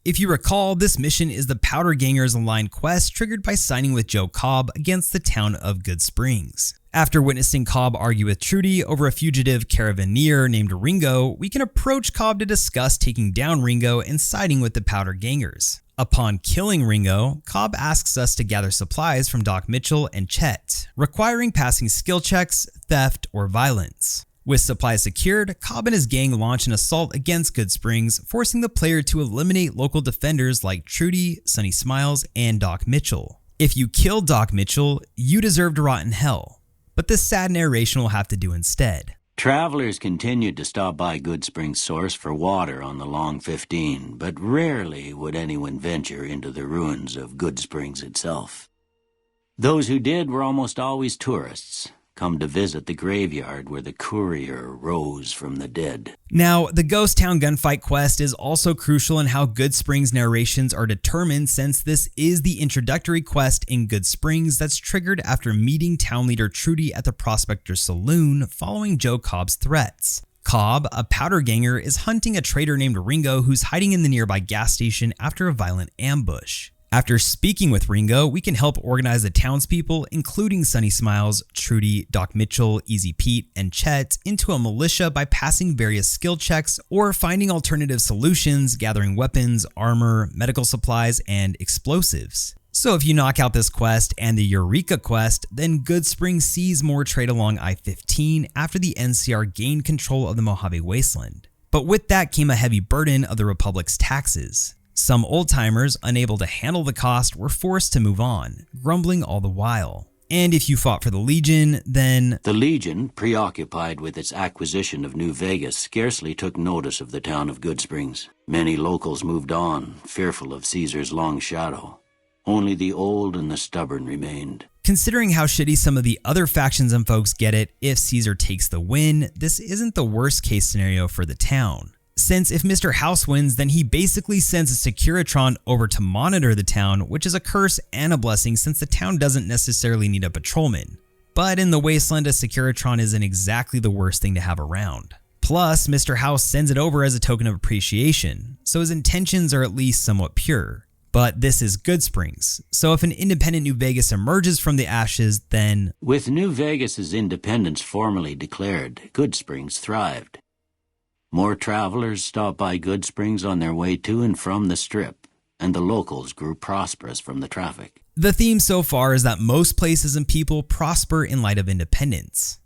If you recall, this mission is the Powder Gangers aligned quest triggered by signing with Joe Cobb against the town of Goodsprings. After witnessing Cobb argue with Trudy over a fugitive caravaneer named Ringo, we can approach Cobb to discuss taking down Ringo and siding with the Powder Gangers. Upon killing Ringo, Cobb asks us to gather supplies from Doc Mitchell and Chet, requiring passing skill checks, theft, or violence. With supplies secured, Cobb and his gang launch an assault against Goodsprings, forcing the player to eliminate local defenders like Trudy, Sunny Smiles, and Doc Mitchell. If you kill Doc Mitchell, you deserve to rot in hell. But this sad narration will have to do instead. Travelers continued to stop by Goodsprings Source for water on the Long 15, but rarely would anyone venture into the ruins of Goodsprings itself. Those who did were almost always tourists, come to visit the graveyard where the Courier rose from the dead. Now, the Ghost Town gunfight quest is also crucial in how Goodsprings narrations are determined, since this is the introductory quest in Goodsprings that's triggered after meeting town leader Trudy at the Prospector Saloon following Joe Cobb's threats. Cobb, a powder ganger, is hunting a traitor named Ringo who's hiding in the nearby gas station after a violent ambush. After speaking with Ringo, we can help organize the townspeople, including Sunny Smiles, Trudy, Doc Mitchell, Easy Pete, and Chet, into a militia by passing various skill checks or finding alternative solutions, gathering weapons, armor, medical supplies, and explosives. So if you knock out this quest and the Eureka quest, then Goodsprings sees more trade along I-15 after the NCR gained control of the Mojave Wasteland. But with that came a heavy burden of the Republic's taxes. Some old-timers, unable to handle the cost, were forced to move on, grumbling all the while. And if you fought for the Legion, then... The Legion, preoccupied with its acquisition of New Vegas, scarcely took notice of the town of Goodsprings. Many locals moved on, fearful of Caesar's long shadow. Only the old and the stubborn remained. Considering how shitty some of the other factions and folks get it if Caesar takes the win, this isn't the worst case scenario for the town. Since if Mr. House wins, then he basically sends a Securitron over to monitor the town, which is a curse and a blessing since the town doesn't necessarily need a patrolman. But in the Wasteland, a Securitron isn't exactly the worst thing to have around. Plus, Mr. House sends it over as a token of appreciation, so his intentions are at least somewhat pure. But this is Goodsprings, so if an independent New Vegas emerges from the ashes, then... With New Vegas's independence formally declared, Goodsprings thrived. More travelers stopped by Goodsprings on their way to and from the Strip, and the locals grew prosperous from the traffic. The theme so far is that most places and people prosper in light of independence.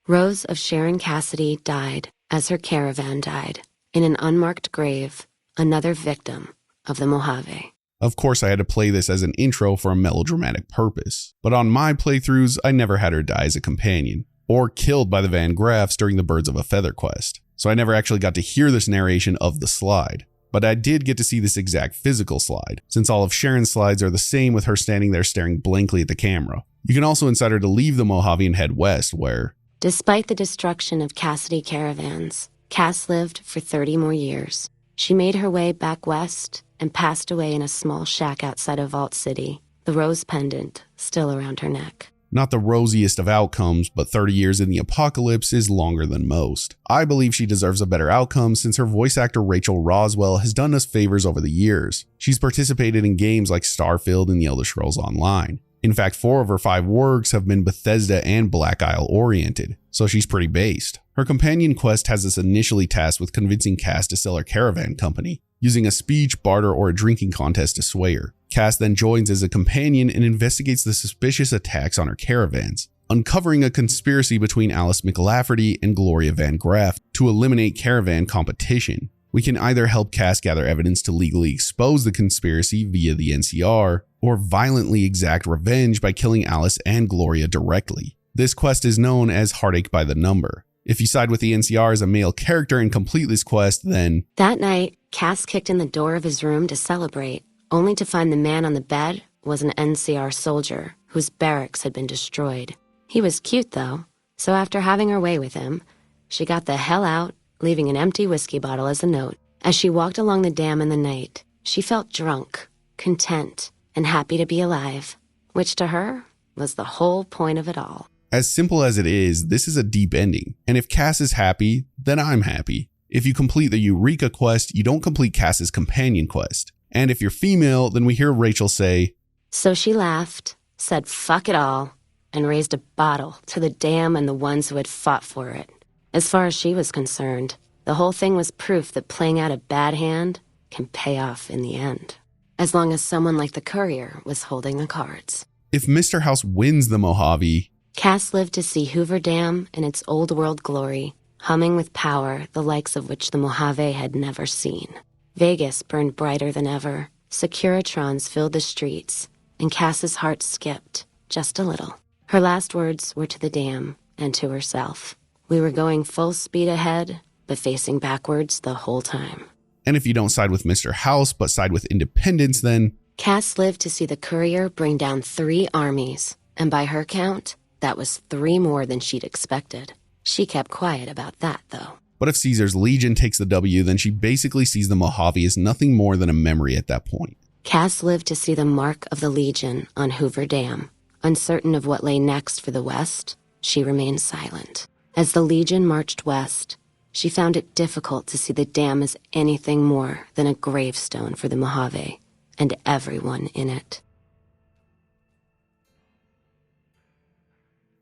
Rose of Sharon Cassidy died as her caravan died, in an unmarked grave, another victim of the Mojave. Of course, I had to play this as an intro for a melodramatic purpose, but on my playthroughs, I never had her die as a companion, or killed by the Van Graffs during the Birds of a Feather quest, so I never actually got to hear this narration of the slide. But I did get to see this exact physical slide, since all of Sharon's slides are the same with her standing there staring blankly at the camera. You can also incite her to leave the Mojave and head west, where... Despite the destruction of Cassidy caravans, Cass lived for 30 more years. She made her way back west and passed away in a small shack outside of Vault City, the rose pendant still around her neck. Not the rosiest of outcomes, but 30 years in the apocalypse is longer than most. I believe she deserves a better outcome since her voice actor Rachel Roswell has done us favors over the years. She's participated in games like Starfield and The Elder Scrolls Online. In fact, 4 of her 5 works have been Bethesda and Black Isle oriented, so she's pretty based. Her companion quest has us initially tasked with convincing Cass to sell her caravan company, using a speech, barter, or a drinking contest to sway her. Cass then joins as a companion and investigates the suspicious attacks on her caravans, uncovering a conspiracy between Alice McLafferty and Gloria Van Graff to eliminate caravan competition. We can either help Cass gather evidence to legally expose the conspiracy via the NCR, or violently exact revenge by killing Alice and Gloria directly. This quest is known as Heartache by the Number. If you side with the NCR as a male character and complete this quest, then... That night, Cass kicked in the door of his room to celebrate, only to find the man on the bed was an NCR soldier whose barracks had been destroyed. He was cute, though, so after having her way with him, she got the hell out, leaving an empty whiskey bottle as a note. As she walked along the dam in the night, she felt drunk, content, and happy to be alive, which to her was the whole point of it all. As simple as it is, this is a deep ending, and if Cass is happy, then I'm happy. If you complete the Eureka quest, you don't complete Cass's companion quest. And if you're female, then we hear Rachel say, So she laughed, said fuck it all, and raised a bottle to the dam and the ones who had fought for it. As far as she was concerned, the whole thing was proof that playing out a bad hand can pay off in the end, as long as someone like the Courier was holding the cards. If Mr. House wins the Mojave, Cass lived to see Hoover Dam in its old world glory, humming with power the likes of which the Mojave had never seen. Vegas burned brighter than ever, Securitrons filled the streets, and Cass's heart skipped, just a little. Her last words were to the dam and to herself. We were going full speed ahead, but facing backwards the whole time. And if you don't side with Mr. House, but side with independence, then... Cass lived to see the Courier bring down 3 armies, and by her count, that was 3 more than she'd expected. She kept quiet about that, though. But if Caesar's Legion takes the W, then she basically sees the Mojave as nothing more than a memory at that point. Cass lived to see the mark of the Legion on Hoover Dam. Uncertain of what lay next for the West, she remained silent. As the Legion marched west, she found it difficult to see the dam as anything more than a gravestone for the Mojave and everyone in it.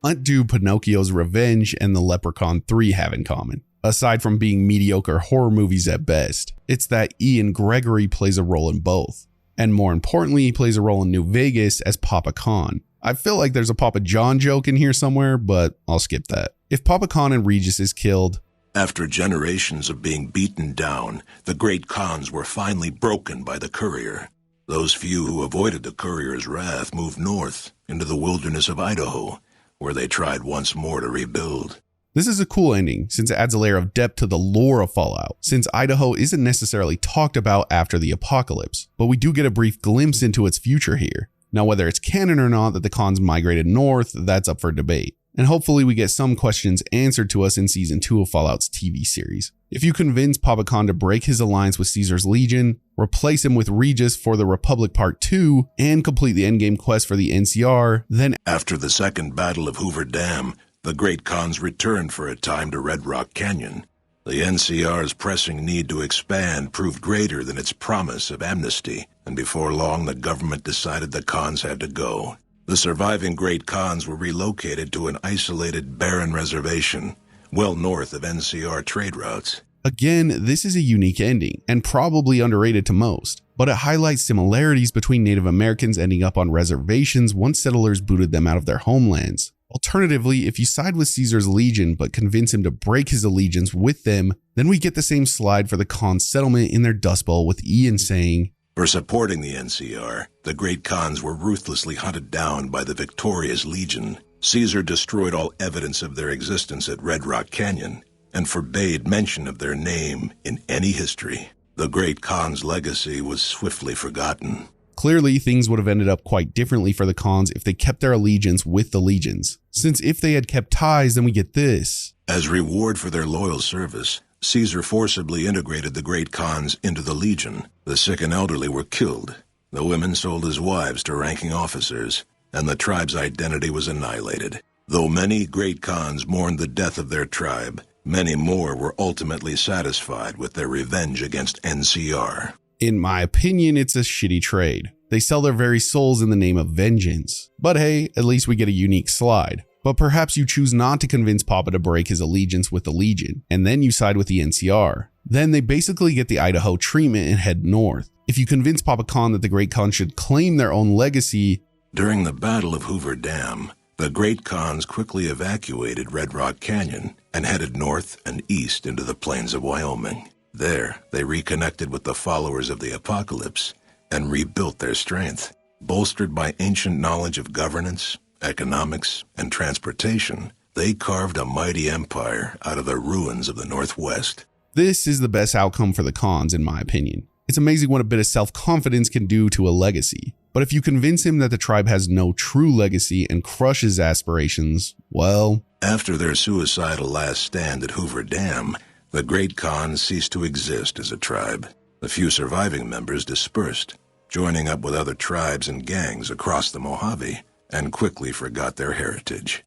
What do Pinocchio's Revenge and The Leprechaun 3 have in common? Aside from being mediocre horror movies at best, it's that Ian Gregory plays a role in both. And more importantly, he plays a role in New Vegas as Papa Kahn. I feel like there's a Papa John joke in here somewhere, but I'll skip that. If Papa Kahn and Regis is killed... After generations of being beaten down, the great Kahns were finally broken by the Courier. Those few who avoided the Courier's wrath moved north into the wilderness of Idaho, where they tried once more to rebuild. This is a cool ending, since it adds a layer of depth to the lore of Fallout, since Idaho isn't necessarily talked about after the apocalypse, but we do get a brief glimpse into its future here. Now, whether it's canon or not that the Kahns migrated north, that's up for debate. And hopefully we get some questions answered to us in Season 2 of Fallout's TV series. If you convince Papa Kahn to break his alliance with Caesar's Legion, replace him with Regis for the Republic Part 2, and complete the endgame quest for the NCR, then... After the Second Battle of Hoover Dam, the great Kahns returned for a time to Red Rock Canyon. The NCR's pressing need to expand proved greater than its promise of amnesty, and before long the government decided the Kahns had to go. The surviving great Kahns were relocated to an isolated, barren reservation, well north of NCR trade routes. Again, this is a unique ending, and probably underrated to most, but it highlights similarities between Native Americans ending up on reservations once settlers booted them out of their homelands. Alternatively, if you side with Caesar's legion but convince him to break his allegiance with them, then we get the same slide for the Kahns settlement in their Dust Bowl with Ian saying, "For supporting the NCR, the great Kahns were ruthlessly hunted down by the victorious legion. Caesar destroyed all evidence of their existence at Red Rock Canyon and forbade mention of their name in any history. The great Kahns' legacy was swiftly forgotten." Clearly, things would have ended up quite differently for the Kahns if they kept their allegiance with the legions, since if they had kept ties, then we get this. As reward for their loyal service, Caesar forcibly integrated the great Kahns into the legion. The sick and elderly were killed. The women sold as wives to ranking officers, and the tribe's identity was annihilated. Though many great Kahns mourned the death of their tribe, many more were ultimately satisfied with their revenge against NCR. In my opinion, it's a shitty trade. They sell their very souls in the name of vengeance. But hey, at least we get a unique slide. But perhaps you choose not to convince Papa to break his allegiance with the Legion, and then you side with the NCR. Then they basically get the Idaho treatment and head north. If you convince Papa Kahn that the Great Kahn should claim their own legacy. During the Battle of Hoover Dam, the Great Kahns quickly evacuated Red Rock Canyon and headed north and east into the plains of Wyoming. There, they reconnected with the followers of the Apocalypse and rebuilt their strength. Bolstered by ancient knowledge of governance, economics, and transportation, they carved a mighty empire out of the ruins of the Northwest. This is the best outcome for the Kahns, in my opinion. It's amazing what a bit of self-confidence can do to a legacy. But if you convince him that the tribe has no true legacy and crush his aspirations, well... After their suicidal last stand at Hoover Dam, the Great Kahns ceased to exist as a tribe. The few surviving members dispersed, joining up with other tribes and gangs across the Mojave, and quickly forgot their heritage.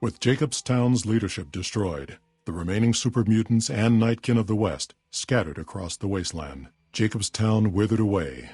With Jacobstown's leadership destroyed, the remaining super mutants and Nightkin of the West scattered across the wasteland, Jacobstown withered away,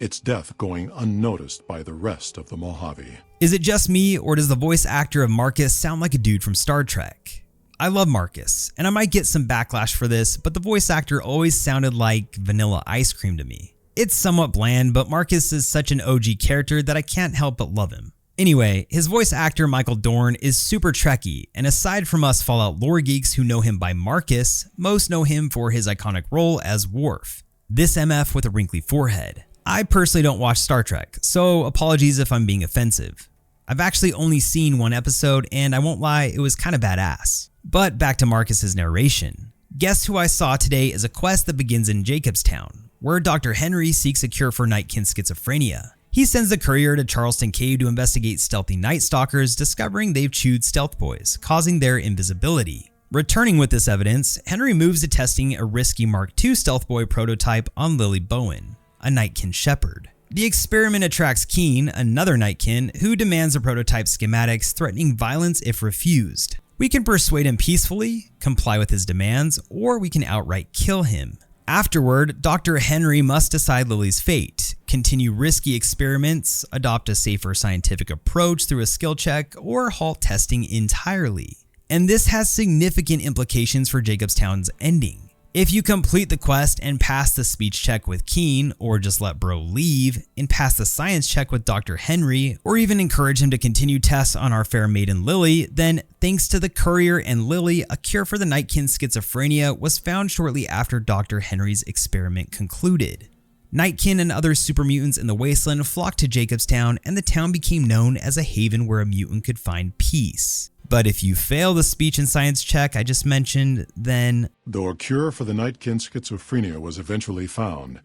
its death going unnoticed by the rest of the Mojave. Is it just me, or does the voice actor of Marcus sound like a dude from Star Trek? I love Marcus, and I might get some backlash for this, but the voice actor always sounded like vanilla ice cream to me. It's somewhat bland, but Marcus is such an OG character that I can't help but love him. Anyway, his voice actor Michael Dorn is super Trekkie, and aside from us Fallout lore geeks who know him by Marcus, most know him for his iconic role as Worf, this MF with a wrinkly forehead. I personally don't watch Star Trek, so apologies if I'm being offensive. I've actually only seen one episode, and I won't lie, it was kind of badass. But back to Marcus's narration. Guess who I saw today is a quest that begins in Jacobstown, where Dr. Henry seeks a cure for Nightkin schizophrenia. He sends the courier to Charleston Cave to investigate stealthy Night Stalkers, discovering they've chewed Stealth Boys, causing their invisibility. Returning with this evidence, Henry moves to testing a risky Mark II Stealth Boy prototype on Lily Bowen, a Nightkin Shepherd. The experiment attracts Keen, another Nightkin, who demands the prototype schematics, threatening violence if refused. We can persuade him peacefully, comply with his demands, or we can outright kill him. Afterward, Dr. Henry must decide Lily's fate, continue risky experiments, adopt a safer scientific approach through a skill check, or halt testing entirely. And this has significant implications for Jacobstown's ending. If you complete the quest and pass the speech check with Keen, or just let bro leave, and pass the science check with Dr. Henry, or even encourage him to continue tests on our fair maiden Lily, then thanks to the courier and Lily, a cure for the Nightkin schizophrenia was found shortly after Dr. Henry's experiment concluded. Nightkin and other super mutants in the wasteland flocked to Jacobstown, and the town became known as a haven where a mutant could find peace. But if you fail the speech and science check I just mentioned, then... Though a cure for the Nightkin schizophrenia was eventually found,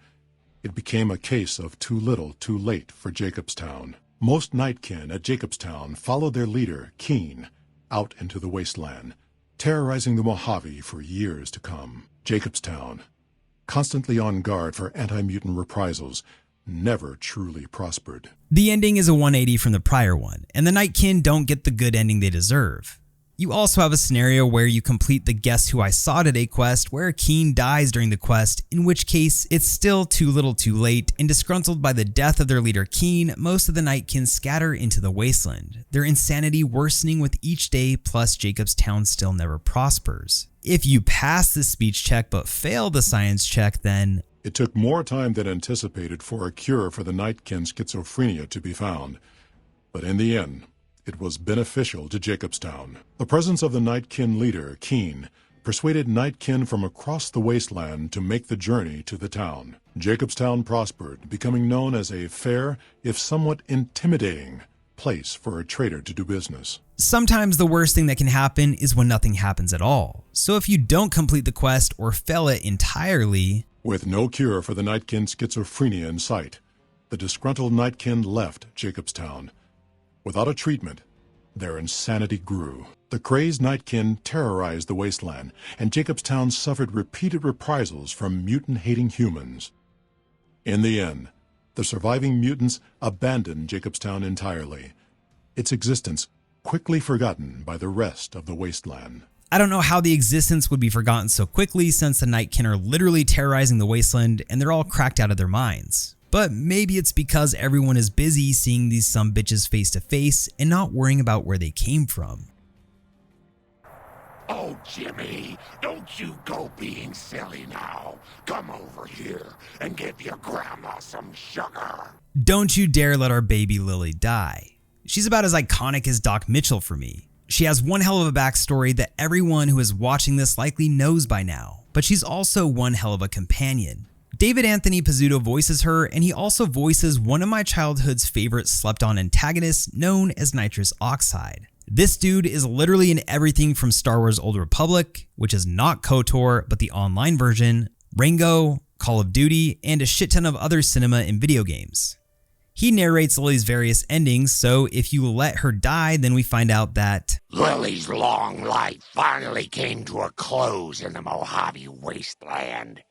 it became a case of too little, too late for Jacobstown. Most Nightkin at Jacobstown followed their leader, Keen, out into the wasteland, terrorizing the Mojave for years to come. Jacobstown, constantly on guard for anti-mutant reprisals, never truly prospered. The ending is a 180 from the prior one, and the Nightkin don't get the good ending they deserve. You also have a scenario where you complete the Guess Who I Saw Today quest where a Keen dies during the quest, in which case it's still too little too late, and disgruntled by the death of their leader Keen, most of the Nightkin scatter into the wasteland, their insanity worsening with each day, plus Jacobstown still never prospers. If you pass the speech check but fail the science check, then it took more time than anticipated for a cure for the Nightkin schizophrenia to be found, but in the end, it was beneficial to Jacobstown. The presence of the Nightkin leader, Keen, persuaded Nightkin from across the wasteland to make the journey to the town. Jacobstown prospered, becoming known as a fair, if somewhat intimidating, place for a trader to do business. Sometimes the worst thing that can happen is when nothing happens at all. So if you don't complete the quest or fail it entirely, with no cure for the Nightkin schizophrenia in sight, the disgruntled Nightkin left Jacobstown. Without a treatment, their insanity grew. The crazed Nightkin terrorized the wasteland, and Jacobstown suffered repeated reprisals from mutant-hating humans. In the end, the surviving mutants abandoned Jacobstown entirely, its existence quickly forgotten by the rest of the wasteland. I don't know how the existence would be forgotten so quickly since the Nightkin are literally terrorizing the wasteland and they're all cracked out of their minds. But maybe it's because everyone is busy seeing these sumbitches face to face and not worrying about where they came from. Oh, Jimmy, don't you go being silly now. Come over here and give your grandma some sugar. Don't you dare let our baby Lily die. She's about as iconic as Doc Mitchell for me. She has one hell of a backstory that everyone who is watching this likely knows by now, but she's also one hell of a companion. David Anthony Pizzuto voices her, and he also voices one of my childhood's favorite slept-on antagonists known as Nitrous Oxide. This dude is literally in everything from Star Wars Old Republic, which is not KOTOR but the online version, Rango, Call of Duty, and a shit ton of other cinema and video games. He narrates Lily's various endings, so if you let her die, then we find out that Lily's long life finally came to a close in the Mojave Wasteland.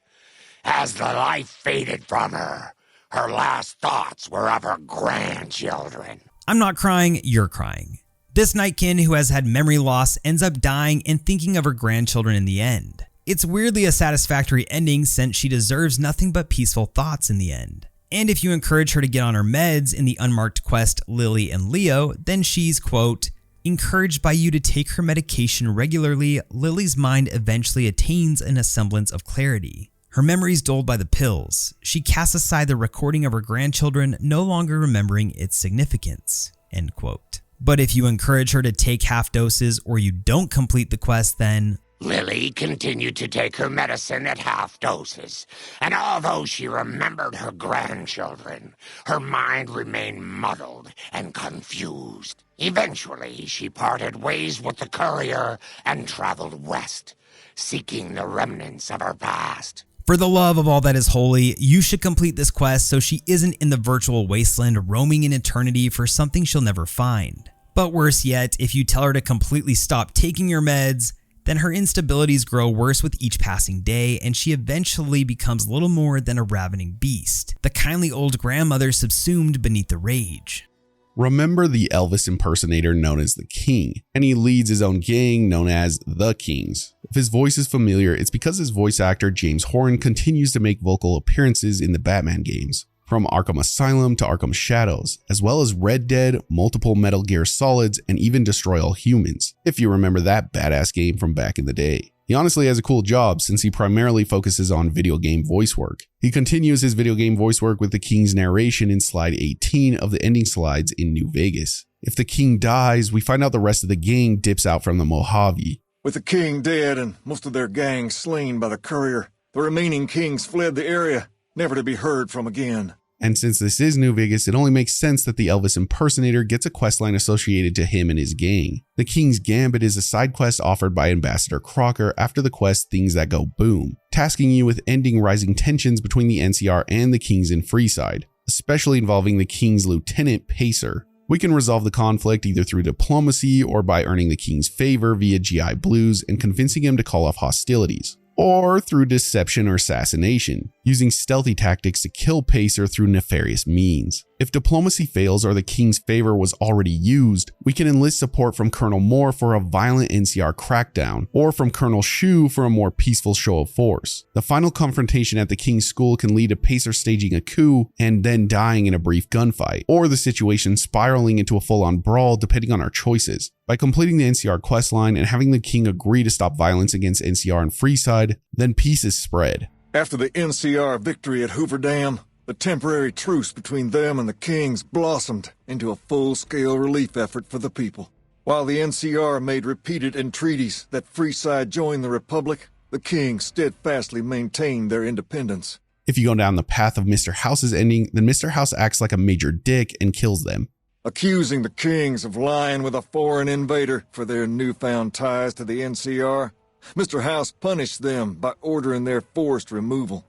As the life faded from her, her last thoughts were of her grandchildren. I'm not crying, you're crying. This Nightkin who has had memory loss ends up dying and thinking of her grandchildren in the end. It's weirdly a satisfactory ending since she deserves nothing but peaceful thoughts in the end. And if you encourage her to get on her meds in the unmarked quest Lily and Leo, then she's, quote, encouraged by you to take her medication regularly, Lily's mind eventually attains a semblance of clarity. Her memories dulled by the pills. She casts aside the recording of her grandchildren, no longer remembering its significance, end quote. But if you encourage her to take half doses or you don't complete the quest, then Lily continued to take her medicine at half doses, and although she remembered her grandchildren, her mind remained muddled and confused. Eventually, she parted ways with the courier and traveled west, seeking the remnants of her past. For the love of all that is holy, you should complete this quest so she isn't in the virtual wasteland roaming in eternity for something she'll never find. But worse yet, if you tell her to completely stop taking your meds, then her instabilities grow worse with each passing day, and she eventually becomes little more than a ravening beast, the kindly old grandmother subsumed beneath the rage. Remember the Elvis impersonator known as the King, and he leads his own gang known as the Kings. If his voice is familiar, it's because his voice actor James Horan continues to make vocal appearances in the Batman games, from Arkham Asylum to Arkham Shadows, as well as Red Dead, multiple Metal Gear Solids, and even Destroy All Humans, if you remember that badass game from back in the day. He honestly has a cool job since he primarily focuses on video game voice work. He continues his video game voice work with the King's narration in slide 18 of the ending slides in New Vegas. If the King dies, we find out the rest of the gang dips out from the Mojave. With the King dead and most of their gang slain by the courier, the remaining Kings fled the area, never to be heard from again. And since this is New Vegas, it only makes sense that the Elvis impersonator gets a questline associated to him and his gang. The King's Gambit is a side quest offered by Ambassador Crocker after the quest Things That Go Boom, tasking you with ending rising tensions between the NCR and the Kings in Freeside, especially involving the King's lieutenant Pacer. We can resolve the conflict either through diplomacy or by earning the King's favor via GI Blues and convincing him to call off hostilities, or through deception or assassination, using stealthy tactics to kill Pacer through nefarious means. If diplomacy fails or the king's favor was already used, we can enlist support from Colonel Moore for a violent NCR crackdown, or from Colonel Shu for a more peaceful show of force. The final confrontation at the king's school can lead to Pacer staging a coup and then dying in a brief gunfight, or the situation spiraling into a full-on brawl depending on our choices. By completing the NCR questline and having the king agree to stop violence against NCR and Freeside, then peace is spread. After the NCR victory at Hoover Dam, the temporary truce between them and the Kings blossomed into a full-scale relief effort for the people. While the NCR made repeated entreaties that Freeside join the Republic, the Kings steadfastly maintained their independence. If you go down the path of Mr. House's ending, then Mr. House acts like a major dick and kills them. Accusing the Kings of lying with a foreign invader for their newfound ties to the NCR, Mr. House punished them by ordering their forced removal.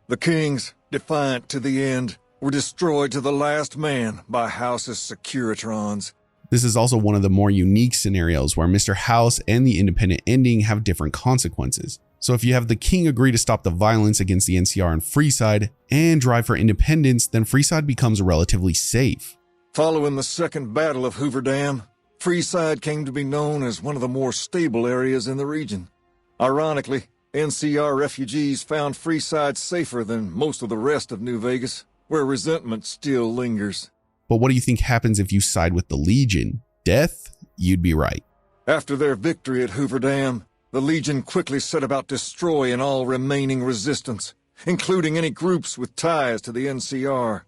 The Kings, defiant to the end, were destroyed to the last man by House's Securitrons. This is also one of the more unique scenarios where Mr. House and the independent ending have different consequences. So if you have the king agree to stop the violence against the NCR and Freeside and drive for independence, then Freeside becomes relatively safe. Following the Second Battle of Hoover Dam, Freeside came to be known as one of the more stable areas in the region. Ironically, NCR refugees found Freeside safer than most of the rest of New Vegas, where resentment still lingers. But what do you think happens if you side with the Legion? Death? You'd be right. After their victory at Hoover Dam, the Legion quickly set about destroying all remaining resistance, including any groups with ties to the NCR.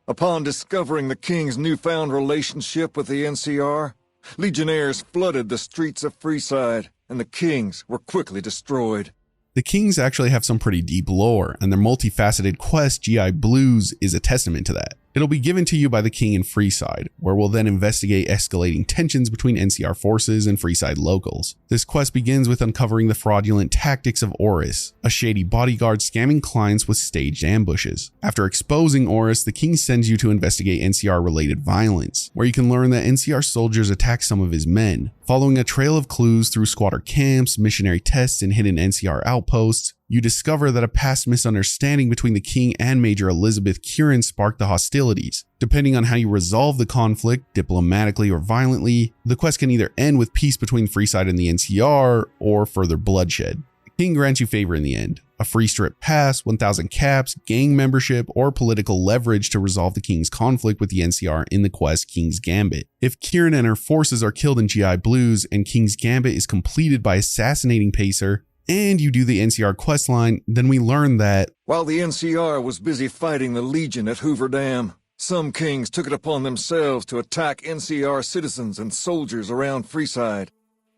Upon discovering the King's newfound relationship with the NCR, Legionnaires flooded the streets of Freeside, and the Kings were quickly destroyed. The Kings actually have some pretty deep lore, and their multifaceted quest, GI Blues, is a testament to that. It'll be given to you by the King in Freeside, where we'll then investigate escalating tensions between NCR forces and Freeside locals. This quest begins with uncovering the fraudulent tactics of Oris, a shady bodyguard scamming clients with staged ambushes. After exposing Oris, the King sends you to investigate NCR-related violence, where you can learn that NCR soldiers attacked some of his men. Following a trail of clues through squatter camps, missionary tests, and hidden NCR outposts, you discover that a past misunderstanding between the King and Major Elizabeth Kieran sparked the hostilities. Depending on how you resolve the conflict, diplomatically or violently, the quest can either end with peace between Freeside and the NCR, or further bloodshed. The King grants you favor in the end. A free strip pass, 1,000 caps, gang membership, or political leverage to resolve the King's conflict with the NCR in the quest King's Gambit. If Kieran and her forces are killed in GI Blues and King's Gambit is completed by assassinating Pacer, and you do the NCR questline, then we learn that while the NCR was busy fighting the Legion at Hoover Dam, some Kings took it upon themselves to attack NCR citizens and soldiers around Freeside.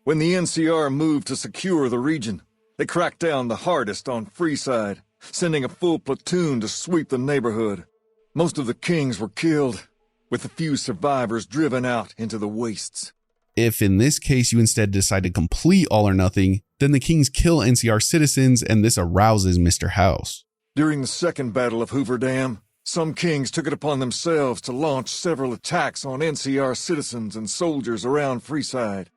When the NCR moved to secure the region, they cracked down the hardest on Freeside, sending a full platoon to sweep the neighborhood. Most of the Kings were killed, with a few survivors driven out into the wastes. If in this case you instead decide to complete All or Nothing, then the Kings kill NCR citizens and this arouses Mr. House. During the Second Battle of Hoover Dam, some Kings took it upon themselves to launch several attacks on NCR citizens and soldiers around Freeside.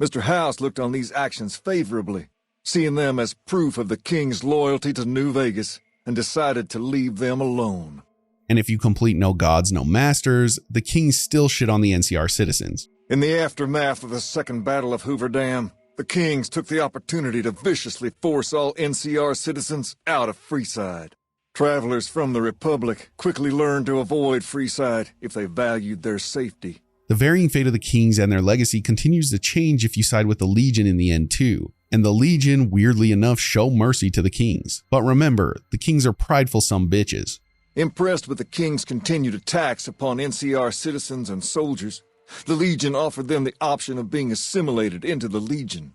Mr. House looked on these actions favorably, seeing them as proof of the King's loyalty to New Vegas, and decided to leave them alone. And if you complete No Gods, No Masters, the Kings still shit on the NCR citizens. In the aftermath of the Second Battle of Hoover Dam, the Kings took the opportunity to viciously force all NCR citizens out of Freeside. Travelers from the Republic quickly learned to avoid Freeside if they valued their safety. The varying fate of the Kings and their legacy continues to change if you side with the Legion in the end too. And the Legion, weirdly enough, show mercy to the Kings. But remember, the Kings are prideful some bitches. Impressed with the King's continued attacks upon NCR citizens and soldiers, the Legion offered them the option of being assimilated into the Legion.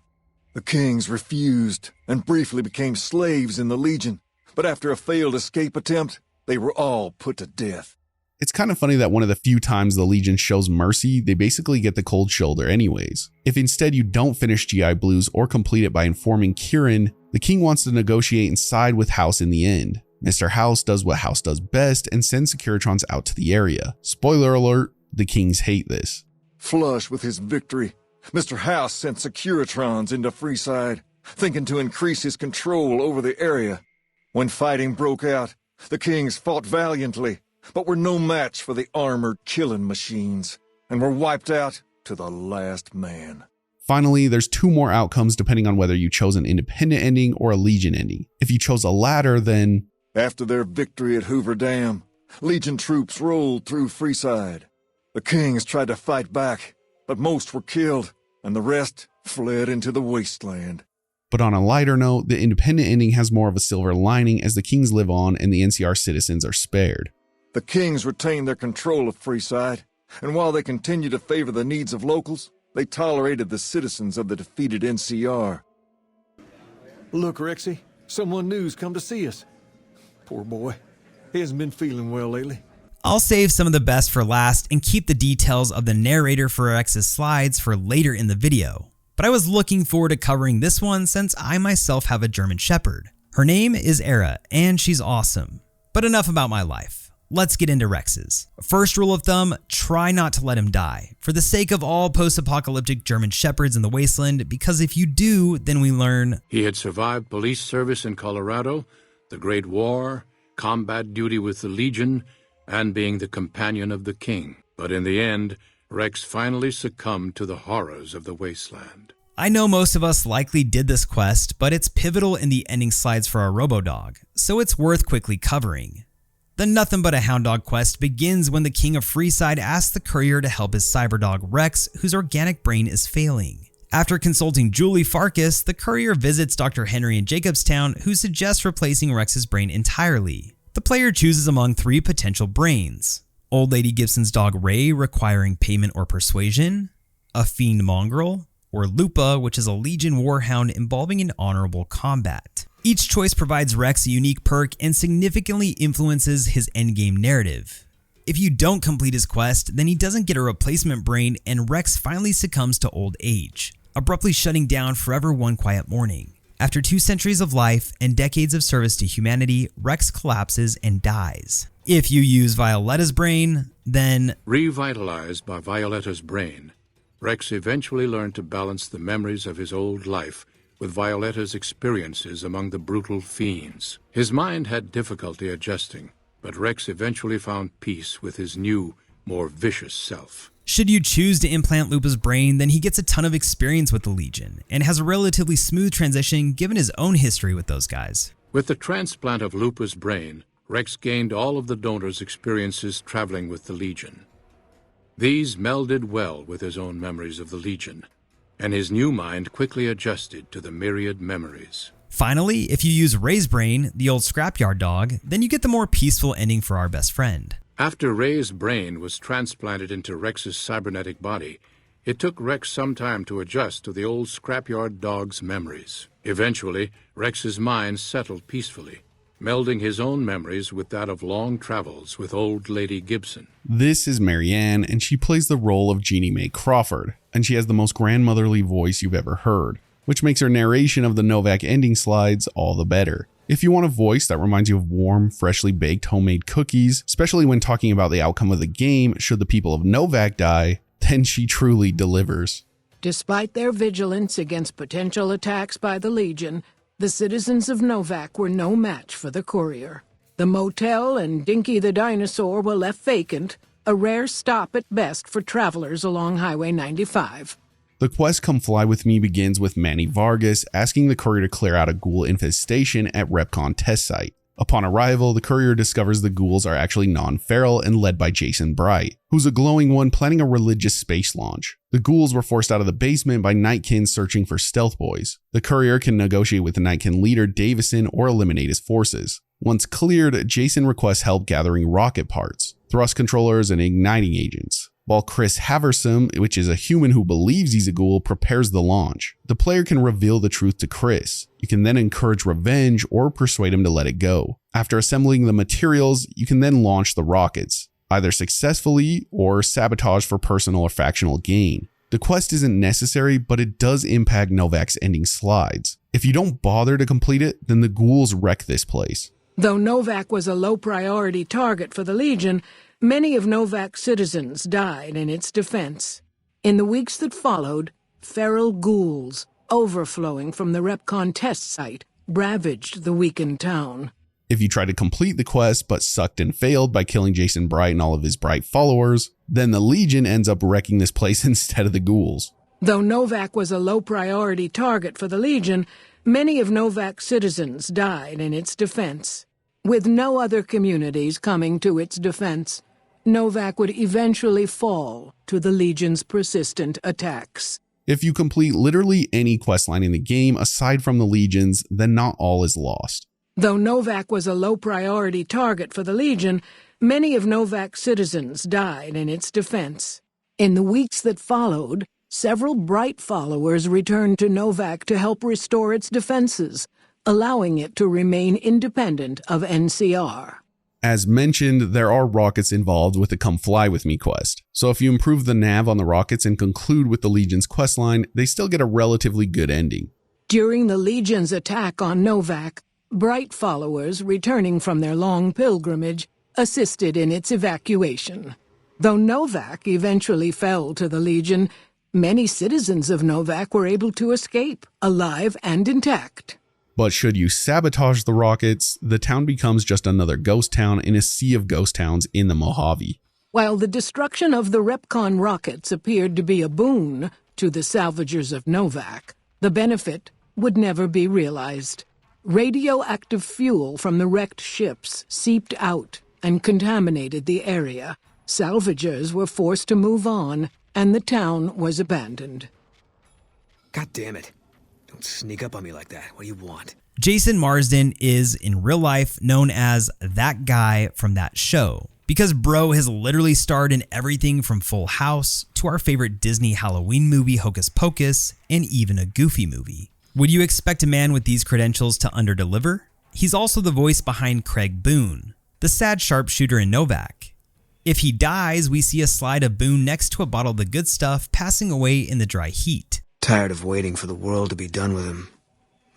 The Kings refused and briefly became slaves in the Legion, but after a failed escape attempt, they were all put to death. It's kind of funny that one of the few times the Legion shows mercy, they basically get the cold shoulder anyways. If instead you don't finish GI Blues or complete it by informing Kieran, the King wants to negotiate and side with House in the end. Mr. House does what House does best and sends Securitrons out to the area. Spoiler alert, the Kings hate this. Flush with his victory, Mr. House sent Securitrons into Freeside, thinking to increase his control over the area. When fighting broke out, the Kings fought valiantly, but we're no match for the armored killing machines, and we're wiped out to the last man. Finally, there's 2 more outcomes depending on whether you chose an independent ending or a Legion ending. If you chose a latter, then... After their victory at Hoover Dam, Legion troops rolled through Freeside. The Kings tried to fight back, but most were killed, and the rest fled into the wasteland. But on a lighter note, the independent ending has more of a silver lining as the Kings live on and the NCR citizens are spared. The Kings retained their control of Freeside, and while they continued to favor the needs of locals, they tolerated the citizens of the defeated NCR. Look, Rexy, someone new's come to see us. Poor boy. He hasn't been feeling well lately. I'll save some of the best for last and keep the details of the narrator for Rex's slides for later in the video. But I was looking forward to covering this one since I myself have a German Shepherd. Her name is Era, and she's awesome. But enough about my life. Let's get into Rex's. First rule of thumb, try not to let him die, for the sake of all post-apocalyptic German Shepherds in the wasteland, because if you do, then we learn he had survived police service in Colorado, the Great War, combat duty with the Legion, and being the companion of the king. But in the end, Rex finally succumbed to the horrors of the wasteland. I know most of us likely did this quest, but it's pivotal in the ending slides for our RoboDog, so it's worth quickly covering. The Nothing But a Hound Dog quest begins when the King of Freeside asks the courier to help his cyberdog Rex, whose organic brain is failing. After consulting Julie Farkas, the courier visits Dr. Henry in Jacobstown, who suggests replacing Rex's brain entirely. The player chooses among 3 potential brains: Old Lady Gibson's dog Ray, requiring payment or persuasion, a Fiend Mongrel, or Lupa, which is a Legion warhound involving an honorable combat. Each choice provides Rex a unique perk and significantly influences his endgame narrative. If you don't complete his quest, then he doesn't get a replacement brain and Rex finally succumbs to old age, abruptly shutting down forever one quiet morning. After 2 centuries of life and decades of service to humanity, Rex collapses and dies. If you use Violetta's brain, then... Revitalized by Violetta's brain, Rex eventually learned to balance the memories of his old life with Violetta's experiences among the brutal fiends. His mind had difficulty adjusting, but Rex eventually found peace with his new, more vicious self. Should you choose to implant Lupa's brain, then he gets a ton of experience with the Legion, and has a relatively smooth transition given his own history with those guys. With the transplant of Lupa's brain, Rex gained all of the donor's experiences traveling with the Legion. These melded well with his own memories of the Legion, and his new mind quickly adjusted to the myriad memories. Finally, if you use Ray's brain, the old scrapyard dog, then you get the more peaceful ending for our best friend. After Ray's brain was transplanted into Rex's cybernetic body, it took Rex some time to adjust to the old scrapyard dog's memories. Eventually, Rex's mind settled peacefully, melding his own memories with that of long travels with Old Lady Gibson. This is Marianne, and she plays the role of Jeannie Mae Crawford, and she has the most grandmotherly voice you've ever heard, which makes her narration of the Novac ending slides all the better. If you want a voice that reminds you of warm, freshly baked homemade cookies, especially when talking about the outcome of the game should the people of Novac die, then she truly delivers. Despite their vigilance against potential attacks by the Legion, the citizens of Novac were no match for the courier. The motel and Dinky the dinosaur were left vacant, a rare stop at best for travelers along Highway 95. The quest Come Fly With Me begins with Manny Vargas asking the courier to clear out a ghoul infestation at RepCon test site. Upon arrival, the courier discovers the ghouls are actually non-feral and led by Jason Bright, who's a glowing one planning a religious space launch. The ghouls were forced out of the basement by Nightkin searching for stealth boys. The courier can negotiate with the Nightkin leader Davison or eliminate his forces. Once cleared, Jason requests help gathering rocket parts, thrust controllers, and igniting agents, while Chris Haversam, which is a human who believes he's a ghoul, prepares the launch. The player can reveal the truth to Chris. You can then encourage revenge or persuade him to let it go. After assembling the materials, you can then launch the rockets, either successfully or sabotage for personal or factional gain. The quest isn't necessary, but it does impact Novac's ending slides. If you don't bother to complete it, then the ghouls wreck this place. Though Novac was a low-priority target for the Legion, many of Novac's citizens died in its defense. In the weeks that followed, feral ghouls, overflowing from the RepCon test site, ravaged the weakened town. If you try to complete the quest but sucked and failed by killing Jason Bright and all of his Bright followers, then the Legion ends up wrecking this place instead of the ghouls. Though Novac was a low-priority target for the Legion, many of Novac's citizens died in its defense. With no other communities coming to its defense, Novac would eventually fall to the Legion's persistent attacks. If you complete literally any questline in the game aside from the Legions, then not all is lost. Though Novac was a low-priority target for the Legion, many of Novac's citizens died in its defense. In the weeks that followed, several Bright followers returned to Novac to help restore its defenses, allowing it to remain independent of NCR. As mentioned, there are rockets involved with the Come Fly With Me quest, so if you improve the nav on the rockets and conclude with the Legion's questline, they still get a relatively good ending. During the Legion's attack on Novac, Bright followers returning from their long pilgrimage assisted in its evacuation. Though Novac eventually fell to the Legion, many citizens of Novac were able to escape, alive and intact. But should you sabotage the rockets, the town becomes just another ghost town in a sea of ghost towns in the Mojave. While the destruction of the Repcon rockets appeared to be a boon to the salvagers of Novac, the benefit would never be realized. Radioactive fuel from the wrecked ships seeped out and contaminated the area. Salvagers were forced to move on, and the town was abandoned. God damn it. Don't sneak up on me like that. What do you want? Jason Marsden is, in real life, known as that guy from that show, because bro has literally starred in everything from Full House to our favorite Disney Halloween movie Hocus Pocus, and even a Goofy movie. Would you expect a man with these credentials to underdeliver? He's also the voice behind Craig Boone, the sad sharpshooter in Novac. If he dies, we see a slide of Boone next to a bottle of the good stuff passing away in the dry heat. Tired of waiting for the world to be done with him,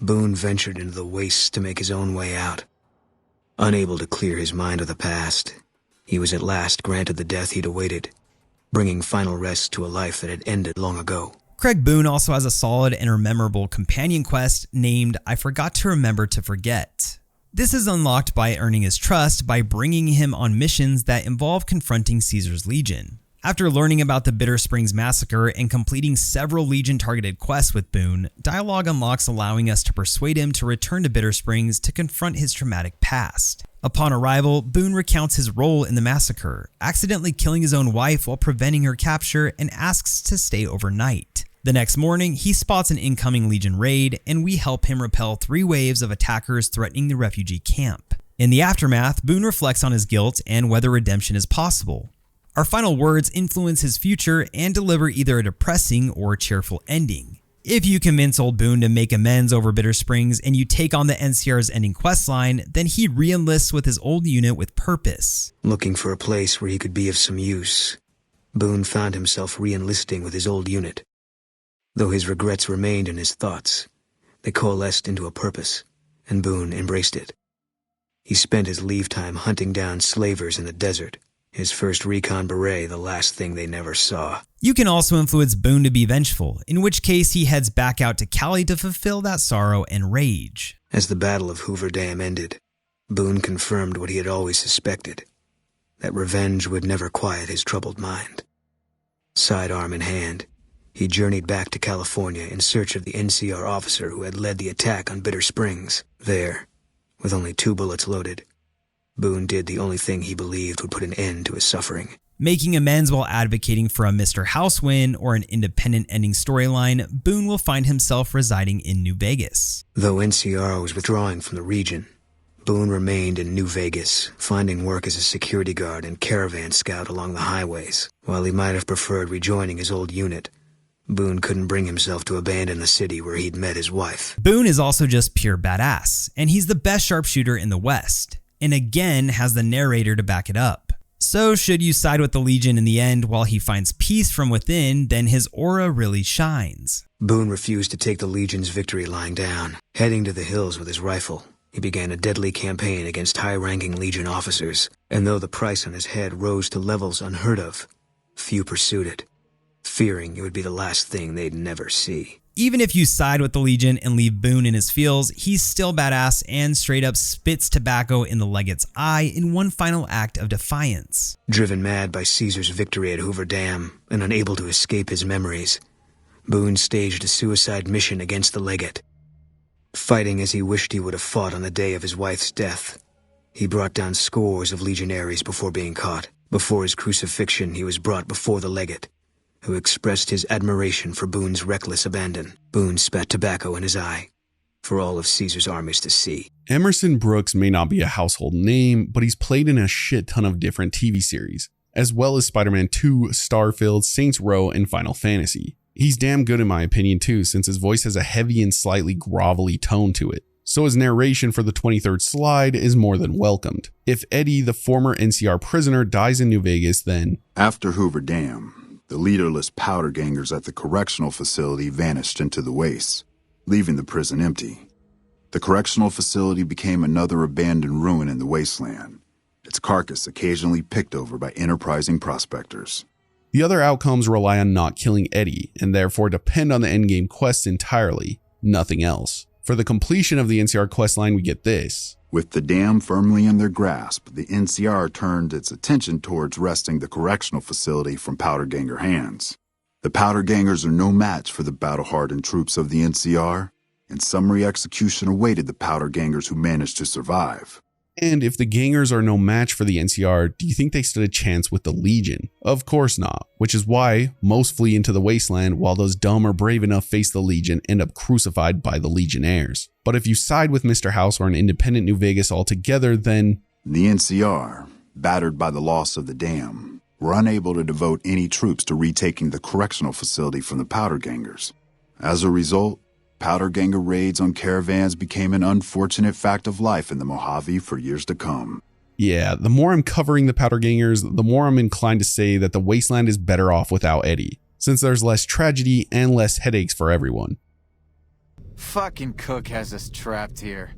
Boone ventured into the wastes to make his own way out. Unable to clear his mind of the past, he was at last granted the death he'd awaited, bringing final rest to a life that had ended long ago. Craig Boone also has a solid and memorable companion quest named I Forgot to Remember to Forget. This is unlocked by earning his trust by bringing him on missions that involve confronting Caesar's Legion. After learning about the Bitter Springs Massacre and completing several Legion-targeted quests with Boone, dialogue unlocks allowing us to persuade him to return to Bitter Springs to confront his traumatic past. Upon arrival, Boone recounts his role in the massacre, accidentally killing his own wife while preventing her capture, and asks to stay overnight. The next morning, he spots an incoming Legion raid, and we help him repel 3 waves of attackers threatening the refugee camp. In the aftermath, Boone reflects on his guilt and whether redemption is possible. Our final words influence his future and deliver either a depressing or cheerful ending. If you convince old Boone to make amends over Bitter Springs and you take on the NCR's ending questline, then he re-enlists with his old unit with purpose. Looking for a place where he could be of some use, Boone found himself re-enlisting with his old unit. Though his regrets remained in his thoughts, they coalesced into a purpose, and Boone embraced it. He spent his leave time hunting down slavers in the desert, his first recon beret the last thing they never saw. You can also influence Boone to be vengeful, in which case he heads back out to Cali to fulfill that sorrow and rage. As the Battle of Hoover Dam ended, Boone confirmed what he had always suspected, that revenge would never quiet his troubled mind. Sidearm in hand, he journeyed back to California in search of the NCR officer who had led the attack on Bitter Springs. There, with only 2 bullets loaded, Boone did the only thing he believed would put an end to his suffering. Making amends while advocating for a Mr. House win or an independent ending storyline, Boone will find himself residing in New Vegas. Though NCR was withdrawing from the region, Boone remained in New Vegas, finding work as a security guard and caravan scout along the highways. While he might have preferred rejoining his old unit, Boone couldn't bring himself to abandon the city where he'd met his wife. Boone is also just pure badass, and he's the best sharpshooter in the West, and again has the narrator to back it up. So should you side with the Legion in the end while he finds peace from within, then his aura really shines. Boone refused to take the Legion's victory lying down. Heading to the hills with his rifle, he began a deadly campaign against high-ranking Legion officers, and though the price on his head rose to levels unheard of, few pursued it, fearing it would be the last thing they'd never see. Even if you side with the Legion and leave Boone in his feels, he's still badass and straight up spits tobacco in the legate's eye in one final act of defiance. Driven mad by Caesar's victory at Hoover Dam and unable to escape his memories, Boone staged a suicide mission against the legate. Fighting as he wished he would have fought on the day of his wife's death, he brought down scores of legionaries before being caught. Before his crucifixion, he was brought before the legate, who expressed his admiration for Boone's reckless abandon. Boone spat tobacco in his eye, for all of Caesar's armies to see. Emerson Brooks may not be a household name, but he's played in a shit ton of different TV series, as well as Spider-Man 2, Starfield, Saints Row, and Final Fantasy. He's damn good in my opinion too, since his voice has a heavy and slightly grovelly tone to it. So his narration for the 23rd slide is more than welcomed. If Eddie, the former NCR prisoner, dies in New Vegas, then after Hoover Dam, the leaderless powder gangers at the correctional facility vanished into the wastes, leaving the prison empty. The correctional facility became another abandoned ruin in the wasteland, its carcass occasionally picked over by enterprising prospectors. The other outcomes rely on not killing Eddie, and therefore depend on the endgame quests entirely, nothing else. For the completion of the NCR questline, we get this. With the dam firmly in their grasp, the NCR turned its attention towards wresting the correctional facility from powder ganger hands. The powder gangers are no match for the battle-hardened troops of the NCR, and summary execution awaited the powder gangers who managed to survive. And if the gangers are no match for the NCR, do you think they stood a chance with the Legion? Of course not, which is why most flee into the wasteland, while those dumb or brave enough face the Legion end up crucified by the Legionnaires. But if you side with Mr. House or an independent New Vegas altogether, then the NCR, battered by the loss of the dam, were unable to devote any troops to retaking the correctional facility from the powder gangers. As a result, powder ganger raids on caravans became an unfortunate fact of life in the Mojave for years to come. Yeah, the more I'm covering the powder gangers, the more I'm inclined to say that the wasteland is better off without Eddie, since there's less tragedy and less headaches for everyone. Fucking Cook has us trapped here.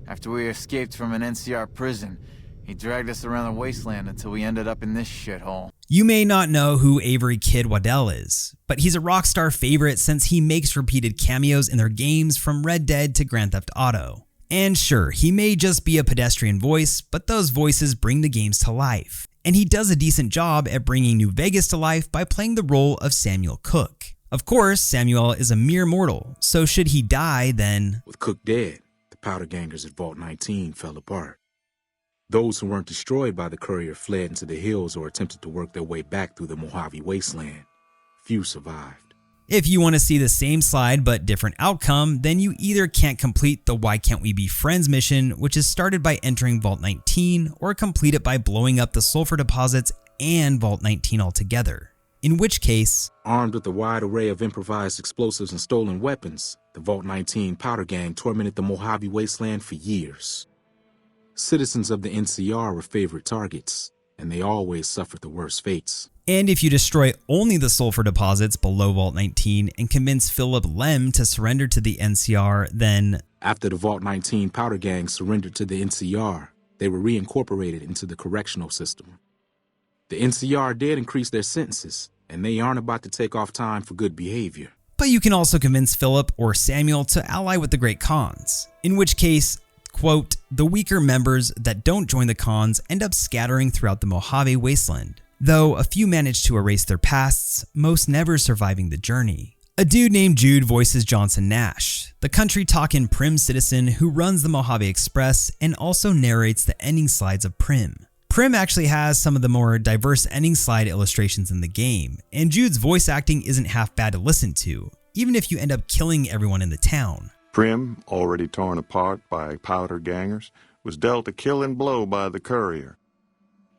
After we escaped from an NCR prison, he dragged us around the wasteland until we ended up in this shithole. You may not know who Avery Kid Waddell is, but he's a Rockstar favorite since he makes repeated cameos in their games from Red Dead to Grand Theft Auto. And sure, he may just be a pedestrian voice, but those voices bring the games to life. And he does a decent job at bringing New Vegas to life by playing the role of Samuel Cook. Of course, Samuel is a mere mortal, so should he die, then... With Cook dead, the powder gangers at Vault 19 fell apart. Those who weren't destroyed by the Courier fled into the hills or attempted to work their way back through the Mojave wasteland. Few survived. If you want to see the same slide but different outcome, then you either can't complete the Why Can't We Be Friends mission, which is started by entering Vault 19, or complete it by blowing up the sulfur deposits and Vault 19 altogether. In which case, armed with a wide array of improvised explosives and stolen weapons, the Vault 19 powder gang tormented the Mojave wasteland for years. Citizens of the NCR were favorite targets, and they always suffered the worst fates. And if you destroy only the sulfur deposits below Vault 19 and convince Philip Lem to surrender to the NCR, then... After the Vault 19 powder gang surrendered to the NCR, they were reincorporated into the correctional system. The NCR did increase their sentences, and they aren't about to take off time for good behavior. But you can also convince Philip or Samuel to ally with the Great Kahns, in which case... Quote, the weaker members that don't join the Kahns end up scattering throughout the Mojave wasteland, though a few manage to erase their pasts, most never surviving the journey. A dude named Jude voices Johnson Nash, the country-talking Primm citizen who runs the Mojave Express and also narrates the ending slides of Primm. Primm actually has some of the more diverse ending slide illustrations in the game, and Jude's voice acting isn't half bad to listen to, even if you end up killing everyone in the town. Primm, already torn apart by powder gangers, was dealt a killing blow by the Courier.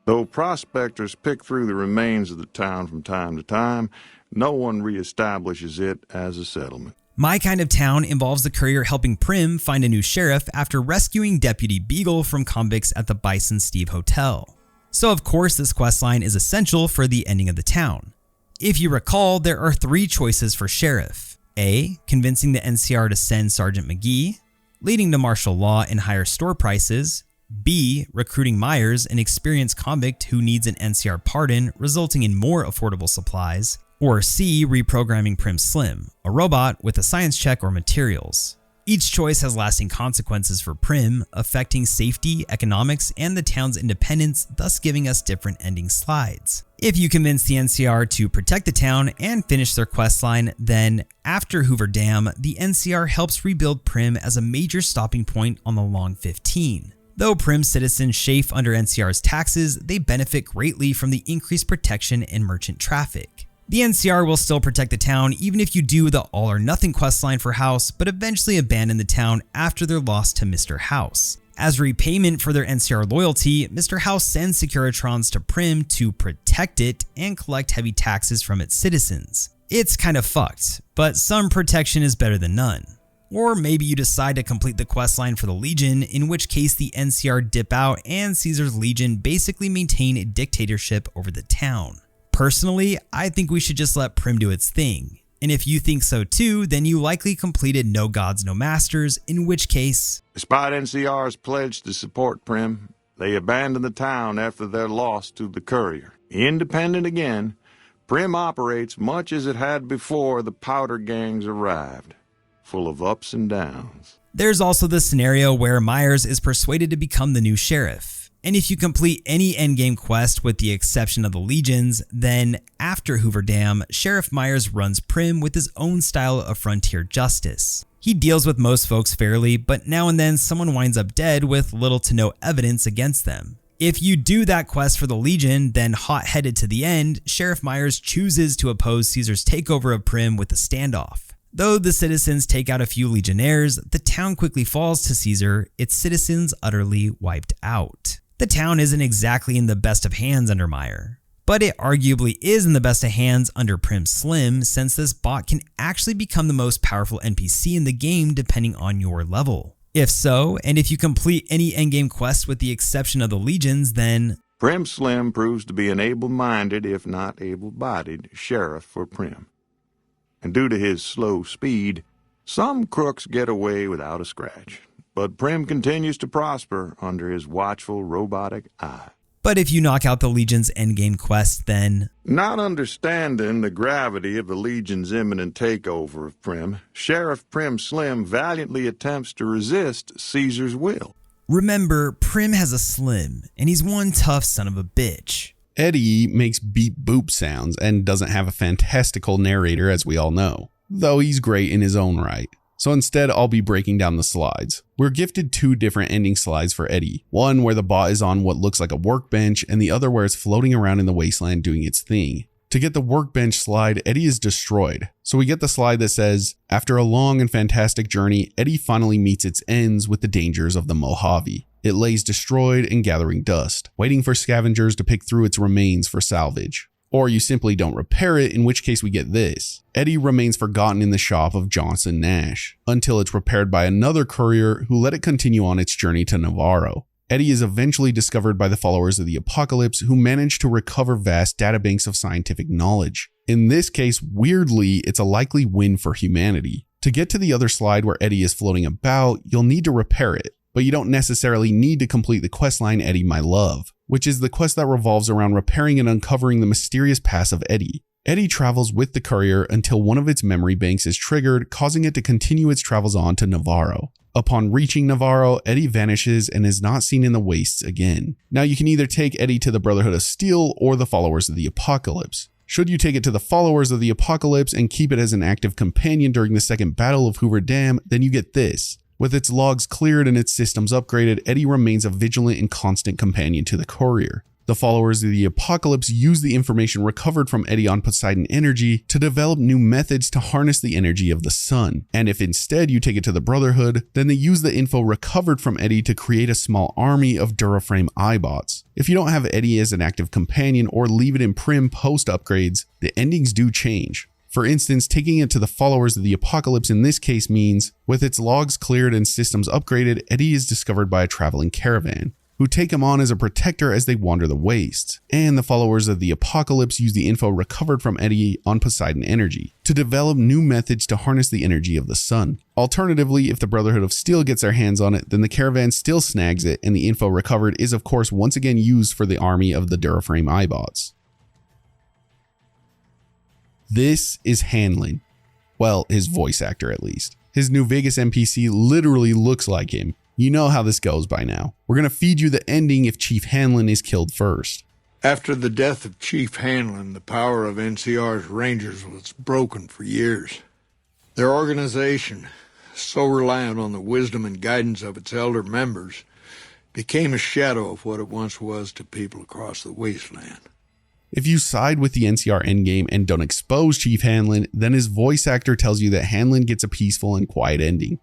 Though prospectors pick through the remains of the town from time to time, no one reestablishes it as a settlement. My Kind of Town involves the Courier helping Primm find a new sheriff after rescuing Deputy Beagle from convicts at the Bison Steve Hotel. So of course this questline is essential for the ending of the town. If you recall, there are 3 choices for sheriff. A. Convincing the NCR to send Sergeant McGee, leading to martial law and higher store prices. B. Recruiting Myers, an experienced convict who needs an NCR pardon, resulting in more affordable supplies. Or C. Reprogramming Primm Slim, a robot with a science check or materials. Each choice has lasting consequences for Primm, affecting safety, economics, and the town's independence, thus giving us different ending slides. If you convince the NCR to protect the town and finish their questline, then after Hoover Dam, the NCR helps rebuild Primm as a major stopping point on the Long 15. Though Primm citizens chafe under NCR's taxes, they benefit greatly from the increased protection and merchant traffic. The NCR will still protect the town even if you do the all or nothing questline for House, but eventually abandon the town after their loss to Mr. House. As repayment for their NCR loyalty, Mr. House sends Securitrons to Primm to protect it and collect heavy taxes from its citizens. It's kind of fucked, but some protection is better than none. Or maybe you decide to complete the questline for the Legion, in which case the NCR dip out and Caesar's Legion basically maintain a dictatorship over the town. Personally, I think we should just let Primm do its thing. And if you think so too, then you likely completed No Gods, No Masters, in which case... Despite NCR's pledge to support Primm, they abandoned the town after their loss to the Courier. Independent again, Primm operates much as it had before the powder gangs arrived, full of ups and downs. There's also the scenario where Myers is persuaded to become the new sheriff. And if you complete any endgame quest with the exception of the Legions, then after Hoover Dam, Sheriff Myers runs Primm with his own style of frontier justice. He deals with most folks fairly, but now and then someone winds up dead with little to no evidence against them. If you do that quest for the Legion, then hot-headed to the end, Sheriff Myers chooses to oppose Caesar's takeover of Primm with a standoff. Though the citizens take out a few legionnaires, the town quickly falls to Caesar, its citizens utterly wiped out. The town isn't exactly in the best of hands under Meyer, but it arguably is in the best of hands under Primm Slim, since this bot can actually become the most powerful NPC in the game depending on your level. If so, and if you complete any endgame quest with the exception of the Legions, then Primm Slim proves to be an able-minded, if not able-bodied, sheriff for Primm. And due to his slow speed, some crooks get away without a scratch. But Primm continues to prosper under his watchful robotic eye. But if you knock out the Legion's endgame quest, then... Not understanding the gravity of the Legion's imminent takeover of Primm, Sheriff Primm Slim valiantly attempts to resist Caesar's will. Remember, Primm has a Slim, and he's one tough son of a bitch. Eddie makes beep boop sounds and doesn't have a fantastical narrator, as we all know, though he's great in his own right. So instead, I'll be breaking down the slides. We're gifted two different ending slides for Eddie. One where the bot is on what looks like a workbench, and the other where it's floating around in the wasteland doing its thing. To get the workbench slide, Eddie is destroyed. So we get the slide that says, after a long and fantastic journey, Eddie finally meets its ends with the dangers of the Mojave. It lays destroyed and gathering dust, waiting for scavengers to pick through its remains for salvage. Or you simply don't repair it, in which case we get this. Eddie remains forgotten in the shop of Johnson Nash, until it's repaired by another courier who let it continue on its journey to Navarro. Eddie is eventually discovered by the followers of the Apocalypse, who manage to recover vast databanks of scientific knowledge. In this case, weirdly, it's a likely win for humanity. To get to the other slide where Eddie is floating about, you'll need to repair it, but you don't necessarily need to complete the questline Eddie My Love, which is the quest that revolves around repairing and uncovering the mysterious past of Eddie. Eddie travels with the courier until one of its memory banks is triggered, causing it to continue its travels on to Navarro. Upon reaching Navarro, Eddie vanishes and is not seen in the wastes again. Now you can either take Eddie to the Brotherhood of Steel or the Followers of the Apocalypse. Should you take it to the Followers of the Apocalypse and keep it as an active companion during the Second Battle of Hoover Dam, then you get this. With its logs cleared and its systems upgraded, Eddie remains a vigilant and constant companion to the courier. The Followers of the Apocalypse use the information recovered from Eddie on Poseidon Energy to develop new methods to harness the energy of the sun. And if instead you take it to the Brotherhood, then they use the info recovered from Eddie to create a small army of Duraframe iBots. If you don't have Eddie as an active companion or leave it in Primm post upgrades, the endings do change. For instance, taking it to the Followers of the Apocalypse in this case means, with its logs cleared and systems upgraded, Eddie is discovered by a traveling caravan, who take him on as a protector as they wander the wastes. And the Followers of the Apocalypse use the info recovered from Eddie on Poseidon Energy to develop new methods to harness the energy of the sun. Alternatively, if the Brotherhood of Steel gets their hands on it, then the caravan still snags it, and the info recovered is of course once again used for the army of the Duraframe iBots. This is Hanlon. Well, his voice actor at least. His New Vegas NPC literally looks like him. You know how this goes by now. We're going to feed you the ending if Chief Hanlon is killed first. After the death of Chief Hanlon, the power of NCR's Rangers was broken for years. Their organization, so reliant on the wisdom and guidance of its elder members, became a shadow of what it once was to people across the wasteland. If you side with the NCR endgame and don't expose Chief Hanlon, then his voice actor tells you that Hanlon gets a peaceful and quiet ending.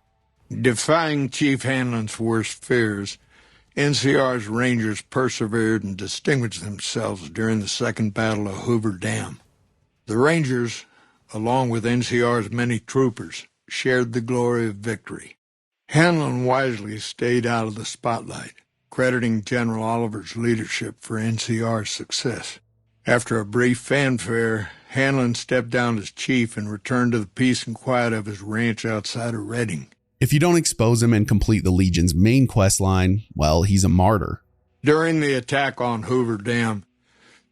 Defying Chief Hanlon's worst fears, NCR's Rangers persevered and distinguished themselves during the Second Battle of Hoover Dam. The Rangers, along with NCR's many troopers, shared the glory of victory. Hanlon wisely stayed out of the spotlight, crediting General Oliver's leadership for NCR's success. After a brief fanfare, Hanlon stepped down as chief and returned to the peace and quiet of his ranch outside of Reading. If you don't expose him and complete the Legion's main quest line, well, he's a martyr. During the attack on Hoover Dam,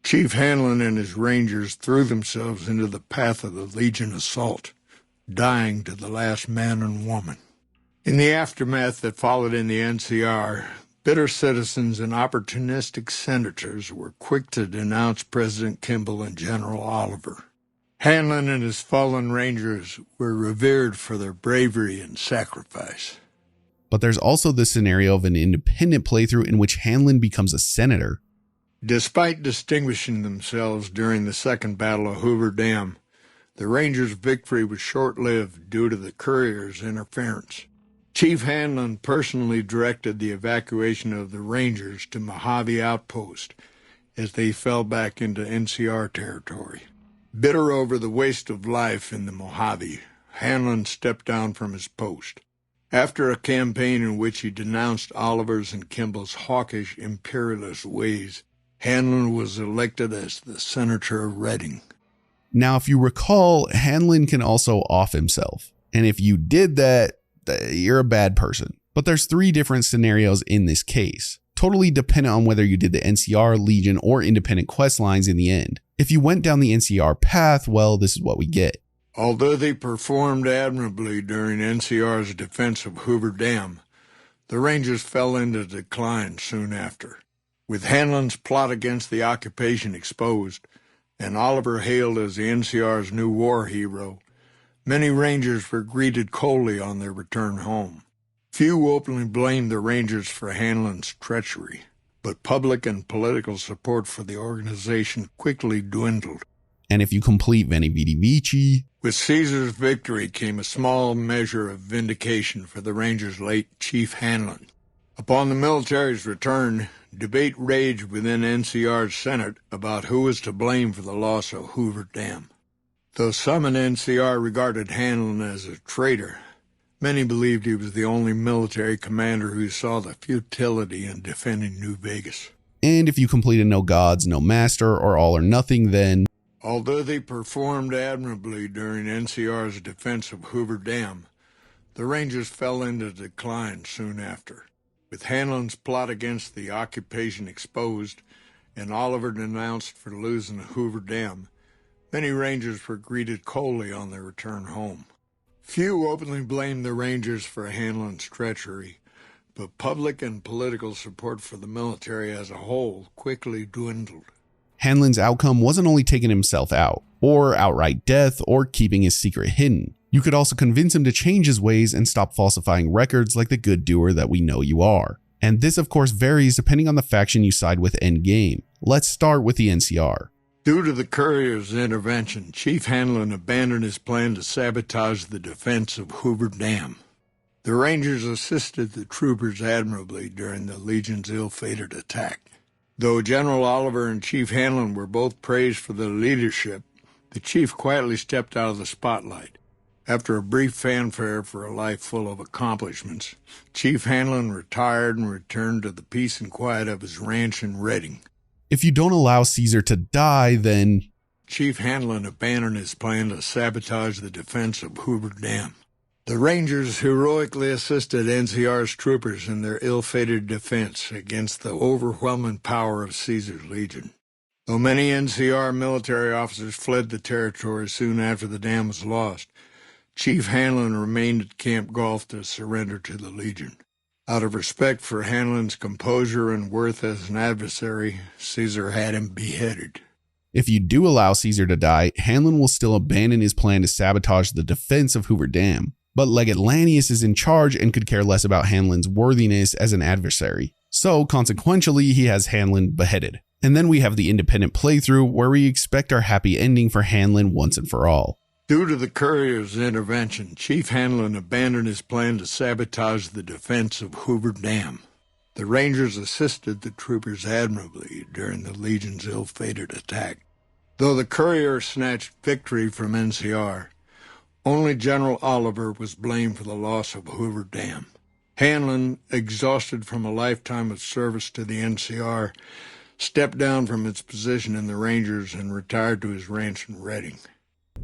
Chief Hanlon and his Rangers threw themselves into the path of the Legion assault, dying to the last man and woman. In the aftermath that followed in the NCR, bitter citizens and opportunistic senators were quick to denounce President Kimball and General Oliver. Hanlon and his fallen Rangers were revered for their bravery and sacrifice. But there's also the scenario of an independent playthrough in which Hanlon becomes a senator. Despite distinguishing themselves during the Second Battle of Hoover Dam, the Rangers' victory was short-lived due to the Courier's interference. Chief Hanlon personally directed the evacuation of the Rangers to Mojave Outpost as they fell back into NCR territory. Bitter over the waste of life in the Mojave, Hanlon stepped down from his post. After a campaign in which he denounced Oliver's and Kimball's hawkish, imperialist ways, Hanlon was elected as the Senator of Reading. Now, if you recall, Hanlon can also off himself. And if you did that, you're a bad person. But there's 3 different scenarios in this case, totally dependent on whether you did the NCR, Legion, or independent quest lines in the end. If you went down the NCR path, well, this is what we get. Although they performed admirably during NCR's defense of Hoover Dam, the Rangers fell into decline soon after. With Hanlon's plot against the occupation exposed, and Oliver hailed as the NCR's new war hero, many Rangers were greeted coldly on their return home. Few openly blamed the Rangers for Hanlon's treachery, but public and political support for the organization quickly dwindled. And if you complete Veni Vidi Vici, with Caesar's victory came a small measure of vindication for the Rangers' late Chief Hanlon. Upon the military's return, debate raged within NCR's Senate about who was to blame for the loss of Hoover Dam. Though some in NCR regarded Hanlon as a traitor, many believed he was the only military commander who saw the futility in defending New Vegas. And if you completed No Gods, No Master, or All or Nothing, then... Although they performed admirably during NCR's defense of Hoover Dam, the Rangers fell into decline soon after. With Hanlon's plot against the occupation exposed and Oliver denounced for losing Hoover Dam, many Rangers were greeted coldly on their return home. Few openly blamed the Rangers for Hanlon's treachery, but public and political support for the military as a whole quickly dwindled. Hanlon's outcome wasn't only taking himself out, or outright death, or keeping his secret hidden. You could also convince him to change his ways and stop falsifying records like the good doer that we know you are. And this of course varies depending on the faction you side with endgame. Let's start with the NCR. Due to the Courier's intervention, Chief Hanlon abandoned his plan to sabotage the defense of Hoover Dam. The Rangers assisted the troopers admirably during the Legion's ill-fated attack. Though General Oliver and Chief Hanlon were both praised for their leadership, the chief quietly stepped out of the spotlight. After a brief fanfare for a life full of accomplishments, Chief Hanlon retired and returned to the peace and quiet of his ranch in Reading. If you don't allow Caesar to die, then... Chief Hanlon abandoned his plan to sabotage the defense of Hoover Dam. The Rangers heroically assisted NCR's troopers in their ill-fated defense against the overwhelming power of Caesar's Legion. Though many NCR military officers fled the territory soon after the dam was lost, Chief Hanlon remained at Camp Gulf to surrender to the Legion. Out of respect for Hanlon's composure and worth as an adversary, Caesar had him beheaded. If you do allow Caesar to die, Hanlon will still abandon his plan to sabotage the defense of Hoover Dam. But Legate Lannius is in charge and could care less about Hanlon's worthiness as an adversary. So consequentially, he has Hanlon beheaded. And then we have the independent playthrough where we expect our happy ending for Hanlon once and for all. Due to the courier's intervention, Chief Hanlon abandoned his plan to sabotage the defense of Hoover Dam. The Rangers assisted the troopers admirably during the Legion's ill-fated attack. Though the courier snatched victory from NCR, only General Oliver was blamed for the loss of Hoover Dam. Hanlon, exhausted from a lifetime of service to the NCR, stepped down from his position in the Rangers and retired to his ranch in Reading.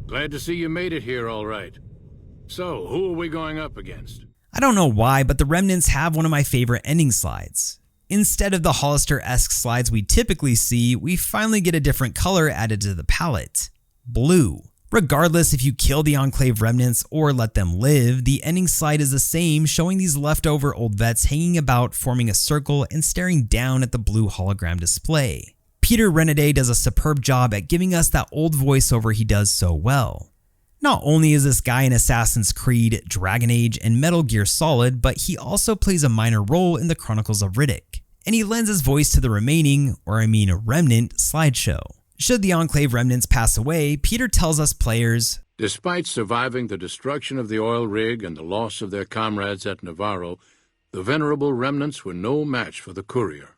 Glad to see you made it here all right. So, who are we going up against? I don't know why, but the Remnants have one of my favorite ending slides. Instead of the Hollister-esque slides we typically see, we finally get a different color added to the palette. Blue. Regardless if you kill the Enclave Remnants or let them live, the ending slide is the same, showing these leftover old vets hanging about, forming a circle and staring down at the blue hologram display. Peter Renaday does a superb job at giving us that old voiceover he does so well. Not only is this guy in Assassin's Creed, Dragon Age, and Metal Gear Solid, but he also plays a minor role in the Chronicles of Riddick, and he lends his voice to the remaining, Remnant slideshow. Should the Enclave Remnants pass away, Peter tells us players, Despite surviving the destruction of the oil rig and the loss of their comrades at Navarro, the venerable Remnants were no match for the Courier.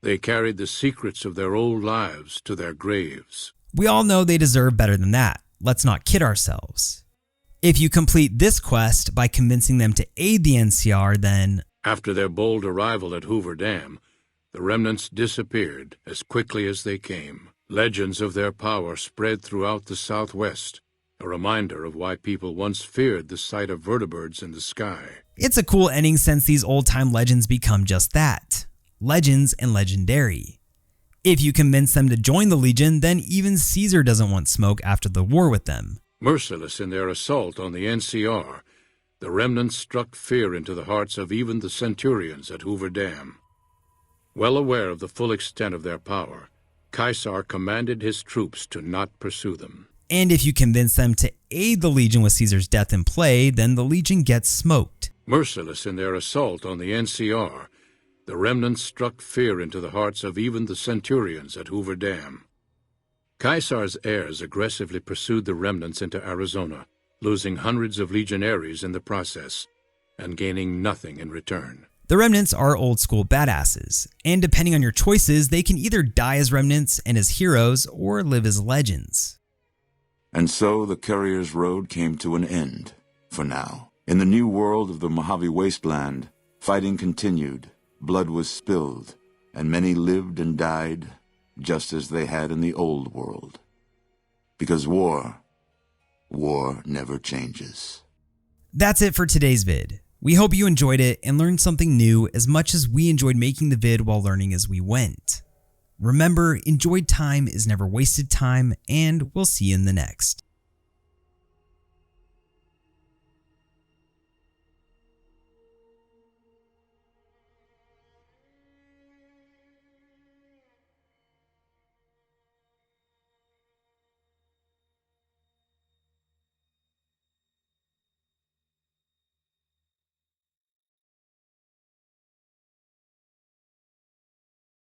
They carried the secrets of their old lives to their graves. We all know they deserve better than that. Let's not kid ourselves. If you complete this quest by convincing them to aid the NCR, then... After their bold arrival at Hoover Dam, the Remnants disappeared as quickly as they came. Legends of their power spread throughout the Southwest, a reminder of why people once feared the sight of vertibirds in the sky. It's a cool ending since these old-time legends become just that. Legends and legendary. If you convince them to join the Legion, then even Caesar doesn't want smoke after the war with them. Merciless in their assault on the NCR, the Remnants struck fear into the hearts of even the Centurions at Hoover Dam. Well aware of the full extent of their power, Caesar commanded his troops to not pursue them. And if you convince them to aid the Legion with Caesar's death in play, then the Legion gets smoked. Merciless in their assault on the NCR, the Remnants struck fear into the hearts of even the Centurions at Hoover Dam. Caesar's heirs aggressively pursued the Remnants into Arizona, losing hundreds of legionaries in the process, and gaining nothing in return. The Remnants are old-school badasses, and depending on your choices, they can either die as Remnants and as heroes, or live as legends. And so the Courier's road came to an end, for now. In the new world of the Mojave Wasteland, fighting continued, blood was spilled, and many lived and died, just as they had in the old world. Because war never changes. That's it for today's vid. We hope you enjoyed it and learned something new as much as we enjoyed making the vid while learning as we went. Remember, enjoyed time is never wasted time, and we'll see you in the next.